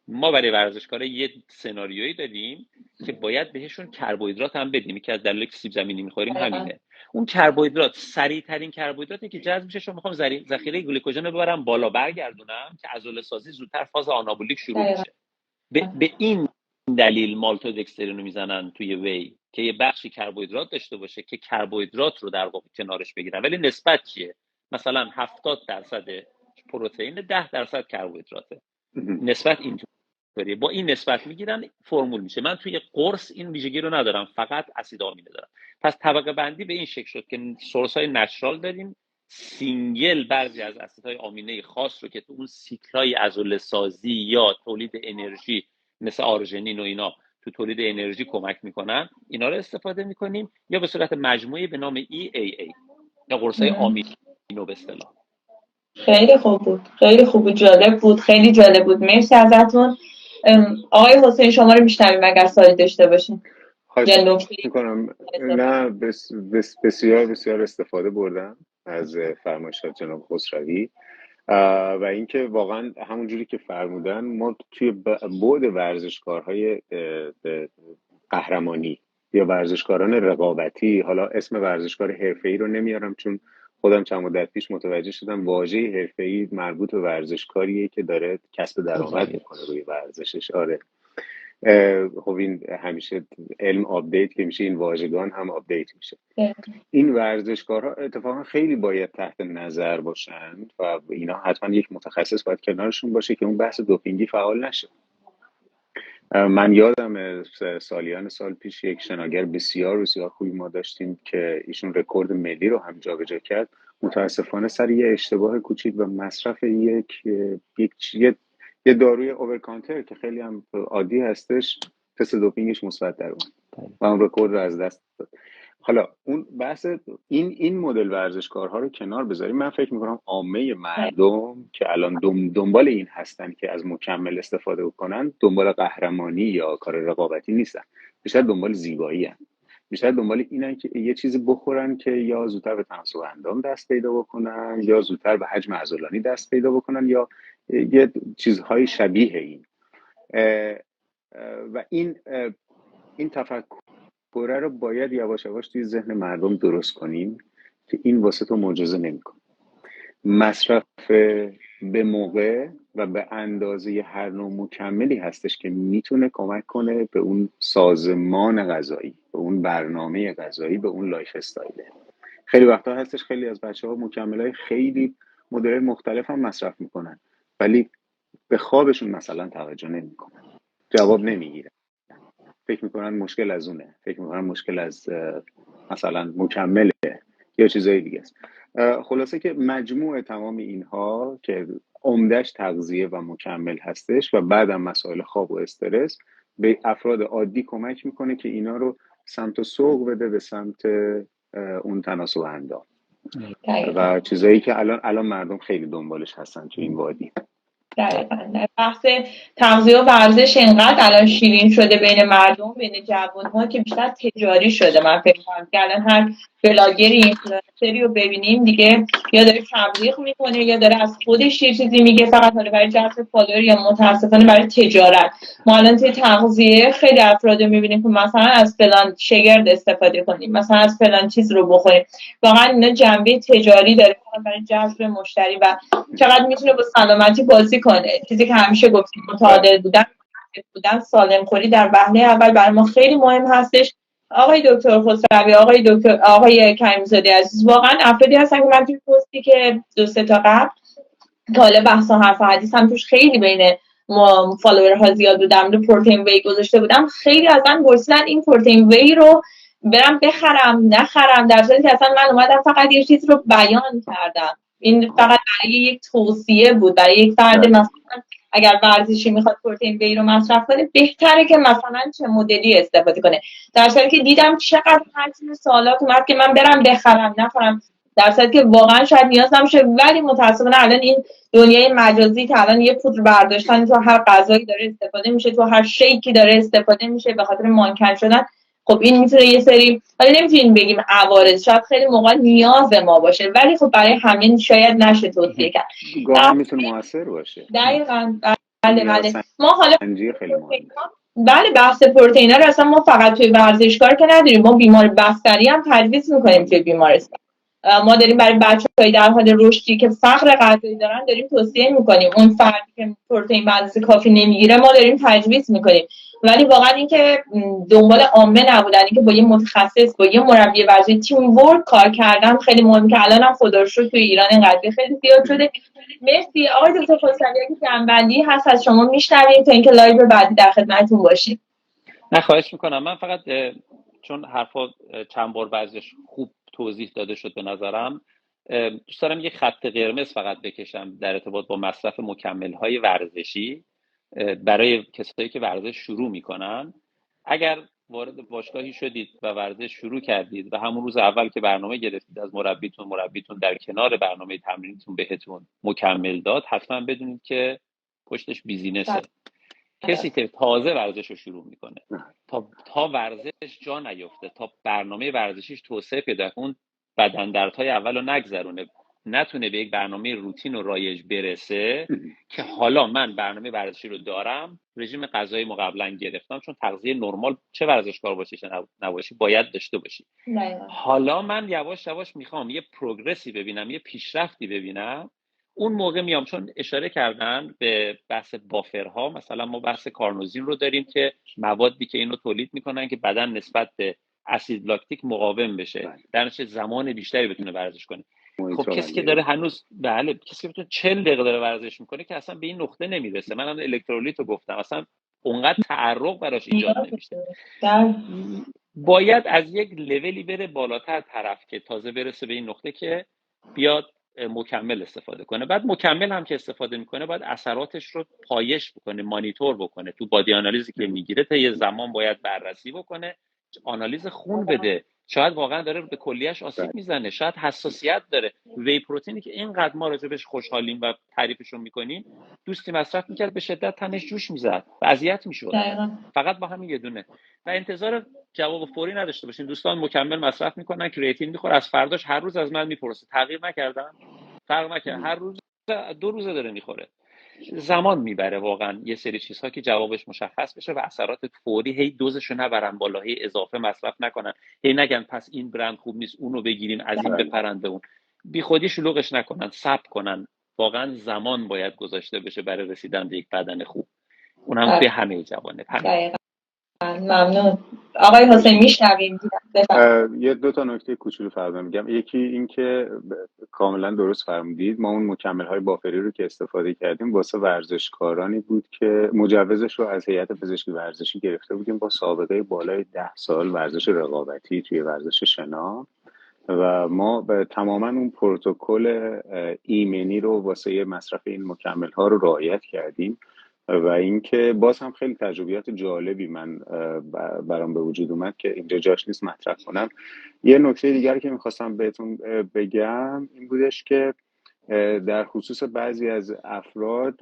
ما برای ورزشکارا یه سناریویی دادیم که باید بهشون کربوهیدرات هم بدیم، که از دلایلی که سیب زمینی میخوریم همینه. اون کربوهیدرات سریع ترین کربوهیدراتی که جذب میشه، چون میخوام ذخیره گلوکوژن رو ببرم بالا برگردونم که عضله سازی زودتر فاز آنابولیک شروع میشه. به این دلیل مالتودکسترین رو میزنن توی وی که یه بخشی کربوهیدرات داشته باشه که کربوهیدرات رو در واقع کنارش بگیرن، ولی نسبت چیه؟ مثلا 70% پروتئین، 10% کربوهیدراته. نسبت اینطوریه، با این نسبت میگیرن فرمول میشه. من توی قرص این ویژگی رو ندارم، فقط اسید آمینه دارم. پس طبقه بندی به این شکل شد که سورس های نچرال داریم، سینگل بعضی از اسیدهای آمینه خاص رو که تو اون سیکلای عضله سازی یا تولید انرژی مثل آرژینین و اینا تو تولید انرژی کمک میکنن، اینا رو استفاده میکنیم، یا به صورت مجموعی به نام EAA یا قرصای آمینو به اصطلاح. خیلی خوب بود، خیلی خوب بود، جالب بود، خیلی جالب بود. مرسی ازتون. آقای حسین شما رو میشنویم اگر سوالی داشته باشین. خواهش میکنم. نه بسیار بسیار استفاده بردم از فرمایشات جناب خسروی و اینکه واقعا همونجوری که فرمودن ما توی بعد ورزشکارهای قهرمانی یا ورزشکاران رقابتی، حالا اسم ورزشکار حرفه‌ای رو نمیارم چون خودم چند مدت پیش متوجه شدم واژه حرفه‌ای مربوط به ورزشکاریه که داره کسب درآمد میکنه روی ورزشش. آره، خب این همیشه علم آپدیت که میشه این واژگان هم آپدیت میشه. این ورزشکارها اتفاقا خیلی باید تحت نظر باشن و اینا حتما یک متخصص باید کنارشون باشه که اون بحث دوپینگی فعال نشه. من یادم سالیان سال پیش یک شناگر بسیار بسیار خوبی ما داشتیم که ایشون رکورد ملی رو هم جابجا کرد، متاسفانه سر یه اشتباه کوچیک و مصرف یه داروی اوورکانتر که خیلی هم عادی هستش، تست دوپینگش مثبت در اومد و اون رکورد رو از دست داد. حالا اون بحث این مدل ورزشکارها رو کنار بذاریم، من فکر میکنم عامه مردم که الان دنبال این هستن که از مکمل استفاده بکنن، دنبال قهرمانی یا کار رقابتی نیستن، بیشتر دنبال زیبایی هستن. بیشتر دنبال اینن که یه چیزی بخورن که یا زودتر به تناسب اندام دست پیدا بکنن یا زودتر به حجم عضلانی دست پیدا بکنن یا یه چیزهای شبیه این. و این تفکر رو باید یواش یواش توی ذهن مردم درست کنیم که این واسه تو معجزه نمی‌کنه. مصرف به موقع و به اندازه هر نوع مکملی هستش که میتونه کمک کنه به اون سازمان غذایی، به اون برنامه غذایی، به اون لایف استایل. خیلی وقتا هستش خیلی از بچه‌ها مکمل‌های خیلی مدل مختلف هم مصرف میکنن ولی به خوابشون مثلا توجه نمیکنن، جواب نمیگیرن، فکر میکنن مشکل از اونه، فکر میکنن مشکل از مثلا مکمله یا چیزای دیگه است. خلاصه که مجموع تمام اینها که عمده‌اش تغذیه و مکمل هستش و بعدم مسائل خواب و استرس به افراد عادی کمک میکنه که اینا رو سمت سوق بده به سمت اون تناسب اندام و چیزایی که الان مردم خیلی دنبالش هستن تو این وادی. دقیقاً. بحث تغذیه و ورزش اینقدر الان شیرین شده بین مردم، بین جوان‌ها که بیشتر تجاری شده. من فکر می‌کنم که الان هر بلاگری اینفلوئنسری رو ببینیم دیگه یا داره تبلیغ میکنه یا داره از خودش یه چیزی میگه فقط حالا برای جذب فالوور یا متاسفانه برای تجارت. ما الان توی تغذیه خیلی افراد می‌بینیم که مثلا از فلان شگرد استفاده کنیم، مثلا از فلان چیز رو بخوریم. واقعا اینا جنبه تجاری داره برای جذب مشتری و چقدر میتونه با سلامتی بازی کنه. چیزی که همیشه گفتیم متعادل بودن سالم خوری در وهله اول برای ما خیلی مهم هستش. آقای دکتر خسروی، آقای کریم‌زاده عزیز، واقعا افرادی هستن که من توی پستی که 2-3 تا قبل که حالا بحث و حرف و حدیث هم توش خیلی بین فالوورها زیاد بودم رو پروتئین وی گذاشته بودم، خیلی از من پرسیدن این پروتئین وی رو برم بخرم نخرم، در صورتی که اصلا من اومدم فقط یه چیز رو بیان کردم. این فقط برای یک توصیه بود برای یک فرد مثلا اگر ورزشی میخواد پروتئین وی رو مصرف کنه بهتره که مثلا چه مدلی استفاده کنه. در صورتی که دیدم چقدر حجم سوالات اومد که من برم بخرم نخرم، در صورتی که واقعا شاید نیاز نمیشه. ولی متاسفانه الان این دنیای مجازی که الان یه پودر برداشتن تو هر غذایی داره استفاده میشه، تو هر شیکی داره استفاده میشه به خاطر مانکن شدن، خب این میتونه یه سری، حالا نمیتونیم بگیم عوارض، شاید خیلی موقع نیاز ما باشه ولی خب برای همین شاید نشه توصیه کرد. گاهی میتونه موثر باشه. دقیقاً. بله. ما حالا بله بحث پروتئینا رو اصلا ما فقط توی ورزشکار که نداریم، ما بیمار بستری هم تجویز میکنیم توی بیمارستان. ما داریم برای بچه‌های در حال رشدی که فقر غذایی دارن داریم توصیه میکنیم. اون فردی که پروتئین به اندازه کافی نمیگیره ما داریم تجویز میکنیم. ولی واقعا اینکه دنبال عامه نبودن، اینکه با یه متخصص، با یه مربی ورزشی تیم ورک کار کردن خیلی مهمه که الانم خدا رو شکر توی ایران این قضیه خیلی زیاد شده. مرسی آقای دکتر خسروی، که جنبندی هست از شما میشنویم تا اینکه لایو بعدی در خدمتتون باشیم. نه خواهش میکنم. من فقط چون حرفا چند بار بعضیش خوب توضیح داده شد به نظرم، دوست دارم یک خط قرمز فقط بکشم در ارتباط با مصرف مکمل‌های ورزشی برای کسایی که ورزش شروع میکنن. اگر وارد باشگاهی شدید و ورزش شروع کردید و همون روز اول که برنامه گرفتید از مربیتون در کنار برنامه تمرینتون بهتون مکمل داد، حتما بدونید که پشتش بیزینسه. کسی که تازه ورزش رو شروع میکنه تا ورزش جا نیفته، تا برنامه ورزشیش توسعه پیدا کنه، اون بدن دردهای اول رو نگذرونه، نتونه به یک برنامه روتین و رایج برسه که حالا من برنامه ورزشی رو دارم، رژیم غذایی ما قبلا گرفتم، چون تغذیه نرمال چه ورزشکار باشی چه نباشی باید داشته باشی. حالا من یواش یواش میخوام یه پروگرسی ببینم، یه پیشرفتی ببینم، اون موقع میام. چون اشاره کردن به بحث بافرها، مثلا ما بحث کارنوزین رو داریم که موادی که اینو تولید میکنن که بدن نسبت به اسید لاکتیک مقاوم بشه، در نتیجه زمان بیشتری بتونه ورزش کنه. خب کسی که داره هنوز کسی که بتونه 40 دقیقه داره ورزش میکنه که اصلا به این نقطه نمیرسه. من هم الکترولیت رو گفتم، اصلا اونقدر تعرق براش ایجاد نمیشه. باید از یک لولی بره بالاتر طرف که تازه برسه به این نقطه که بیاد مکمل استفاده کنه. بعد مکمل هم که استفاده میکنه باید اثراتش رو پایش بکنه، مانیتور بکنه، تو بادی آنالیزی که میگیره تا یه زمان باید بررسی بکنه، آنالیز خون بده، شاید واقعا داره به کلیهش آسیب میزنه، شاید حساسیت داره. وی پروتئینی که اینقدر ما راجبش خوشحالیم و تعریفش رو میکنیم، دوستی مصرف میکرد به شدت تنش جوش میزد و اذیت میشد فقط با همین یه دونه. و انتظار جواب فوری نداشته باشین. دوستان مکمل مصرف میکنن، کریاتین میخوره، از فرداش هر روز از من میپرسه تغییر نکردم، فرق نکرد، هر روز 2 روزه داره میخوره. زمان میبره واقعا یه سری چیزها که جوابش مشخص بشه و اثرات فوری. هی دوزشو نبرن بالا، هی اضافه مصرف نکنن، هی نگن پس این برند خوب نیست اونو بگیریم، از این بپرن به اون. بی خودی شلوغش نکنن، صبر کنن. واقعا زمان باید گذاشته بشه برای رسیدن به یک بدن خوب، اونم به همه جوانب. ممنون. آقای حسین میشنویم. یه 2 تا نکته کوچولو فقط میگم. یکی این که کاملا درست فرمودید، ما اون مکمل‌های بافری رو که استفاده کردیم واسه ورزشکارانی بود که مجوزش رو از هیئت پزشکی ورزشی گرفته بودیم با سابقه بالای 10 سال ورزش رقابتی توی ورزش شنا، و ما به تماما اون پروتکل ایمنی رو واسه مصرف این مکمل‌ها رو رعایت کردیم. و اینکه باز هم خیلی تجربیات جالبی من برام به وجود اومد که اینجا جاش نیست مطرح کنم. یه نکته دیگر که میخواستم بهتون بگم این بودش که در خصوص بعضی از افراد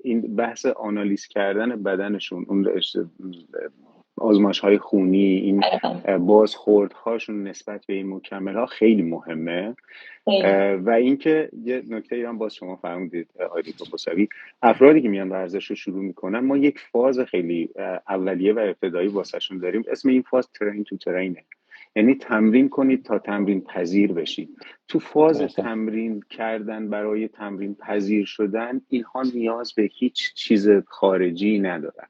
این بحث آنالیز کردن بدنشون، اون آزمایش‌های خونی، این بازخوردهاشون نسبت به این مکمل‌ها خیلی مهمه. و اینکه یه نکته ایران باز شما فرمودید آقای دکتر خسروی، افرادی که میان ورزش رو شروع میکنن ما یک فاز خیلی اولیه و ابتدایی واسهشون داریم، اسم این فاز ترین تو ترینه، یعنی تمرین کنید تا تمرین پذیر بشید. تو فاز تمرین کردن برای تمرین پذیر شدن اینها نیاز به هیچ چیز خارجی ندارن،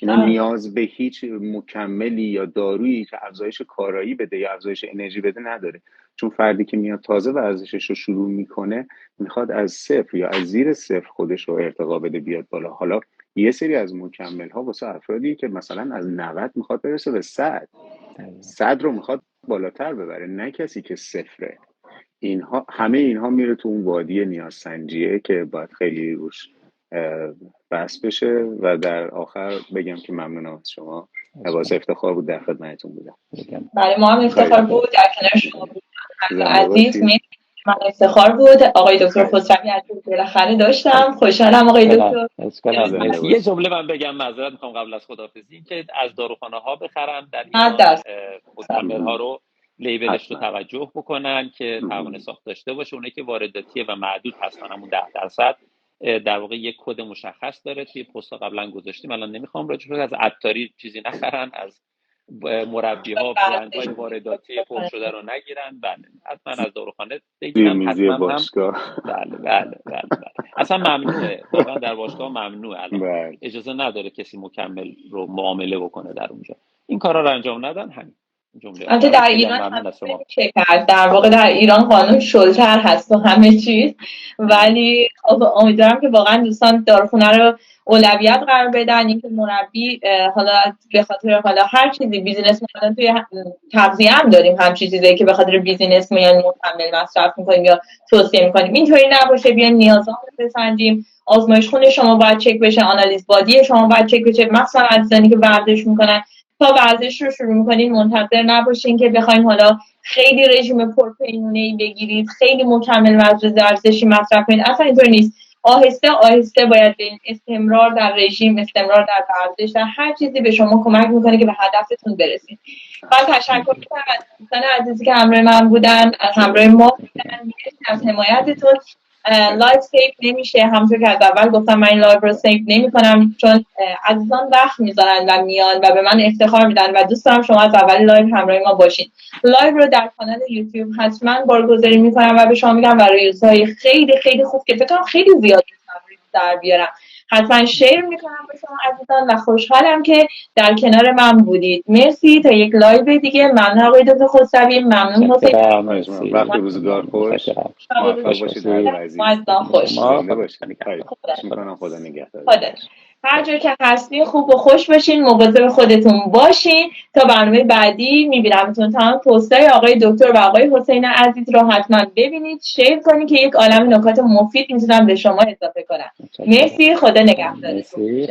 اینا نیاز به هیچ مکملی یا دارویی که افزایش کارایی بده یا افزایش انرژی بده نداره. چون فردی که میاد تازه ورزشش رو شروع میکنه میخواد از صفر یا از زیر صفر خودش رو ارتقا بده بیاد بالا. حالا یه سری از مکمل ها واسه افرادی که مثلا از 90 میخواد برسه به 100 رو میخواد بالاتر ببره، نه کسی که صفره. همه اینها میره تو اون وادی نیاز سنجیه که باید خیلی روش بحث بشه. و در آخر بگم که ممنونم از شما، واسه افتخار بود در خدمتتون بودم. برای ما هم افتخار بود در کنار شما بودم عزیز. من افتخار بود. آقای دکتر خسروی عزیز بالاخره داشتم. خوشحالم آقای دکتر. یه جمله من بگم، معذرت میخوام قبل از خداحافظی، این که از داروخانه ها بخرن در مکمل ها رو لیبلش رو توجه بکنن که تعاون ساخت داشته باشه. اونایی که وارداتیه و معدود هستن، همون 10% در واقع یک کد مشخص داره، توی پست قبلا گذاشتیم، الان نمیخوام راجع به از عطاری چیزی نخرن، از مربی ها برندهای وارداتی پر شده رو نگیرن. بله حتما از داروخانه بگیرن، حتما باشگاه. بله. اصلا ممنوعه، واقعا در باشگاه ممنوعه الان. اجازه نداره کسی مکمل رو معامله بکنه در اونجا. این کارا رو انجام ندن. همین جمله. البته در ایران هم نمیشه کرد، در واقع در ایران قانون شلتر هست و همه چیز، ولی امیدوارم که واقعا دوستان داروخونه رو اولویت قرار بدن. اینکه مربی حالا به خاطر حالا هر چیزی بیزینس می‌کنن، توی تغذیه هم داریم همچین چیزایی که به خاطر بیزینس میان مکمل مصرف می‌کنیم یا توصیه می‌کنیم. اینطوری نباشه، بیاین نیازها رو بسنجیم. آزمایش خون شما باید چک بشه، آنالیز بادی شما باید چک بشه، مثلا عزیزانی که ورزش می‌کنن تا ورزش رو شروع می‌کنین منتظر نباشین که بخواید حالا خیلی رژیم پرپیمونه‌ای بگیرید، خیلی مکمل ورزشی مصرف کنید. اصلا اینطوری نیست. آهسته آهسته باید به استمرار در رژیم، استمرار در ورزش، در هر چیزی به شما کمک میکنه که به هدفتون برسید. من تشکر می‌کنم از دوستان عزیزی که همراه من بودن، همراه ما بودن، از حمایتتون. لایو سیو نمیشه، همونطور که از اول گفتم من این لایو رو سیو نمی‌کنم چون عزیزان وقت میذارن و میان و به من افتخار میدن و دوست دارم شما از اول لایو همراه ما باشین. لایو رو در کانال یوتیوب حتما بارگذاری می‌کنم و به شما میگم برای ریلزهای خیلی خیلی خوب که فکر کنم خیلی زیاد در بیارم حتما شیر میکنم به شما عزیزان و خوشحالم که در کنار من بودید. مرسی. تا یک لایو دیگه. ممنون آقای دکتر خسروی، ممنون حسین. وقت روزگار خوش. موفق باشید هر عزیز. خدا نگهدار. هر جا که هستین خوب و خوش باشین، مواظب خودتون باشین. تا برنامه بعدی میبینمتون. تمام پستای آقای دکتر و آقای حسین عزیز رو حتما ببینید، شیر کنید که یک عالم نکات مفید میتونم به شما اضافه کنم. مرسی. خدا نگهدارتون.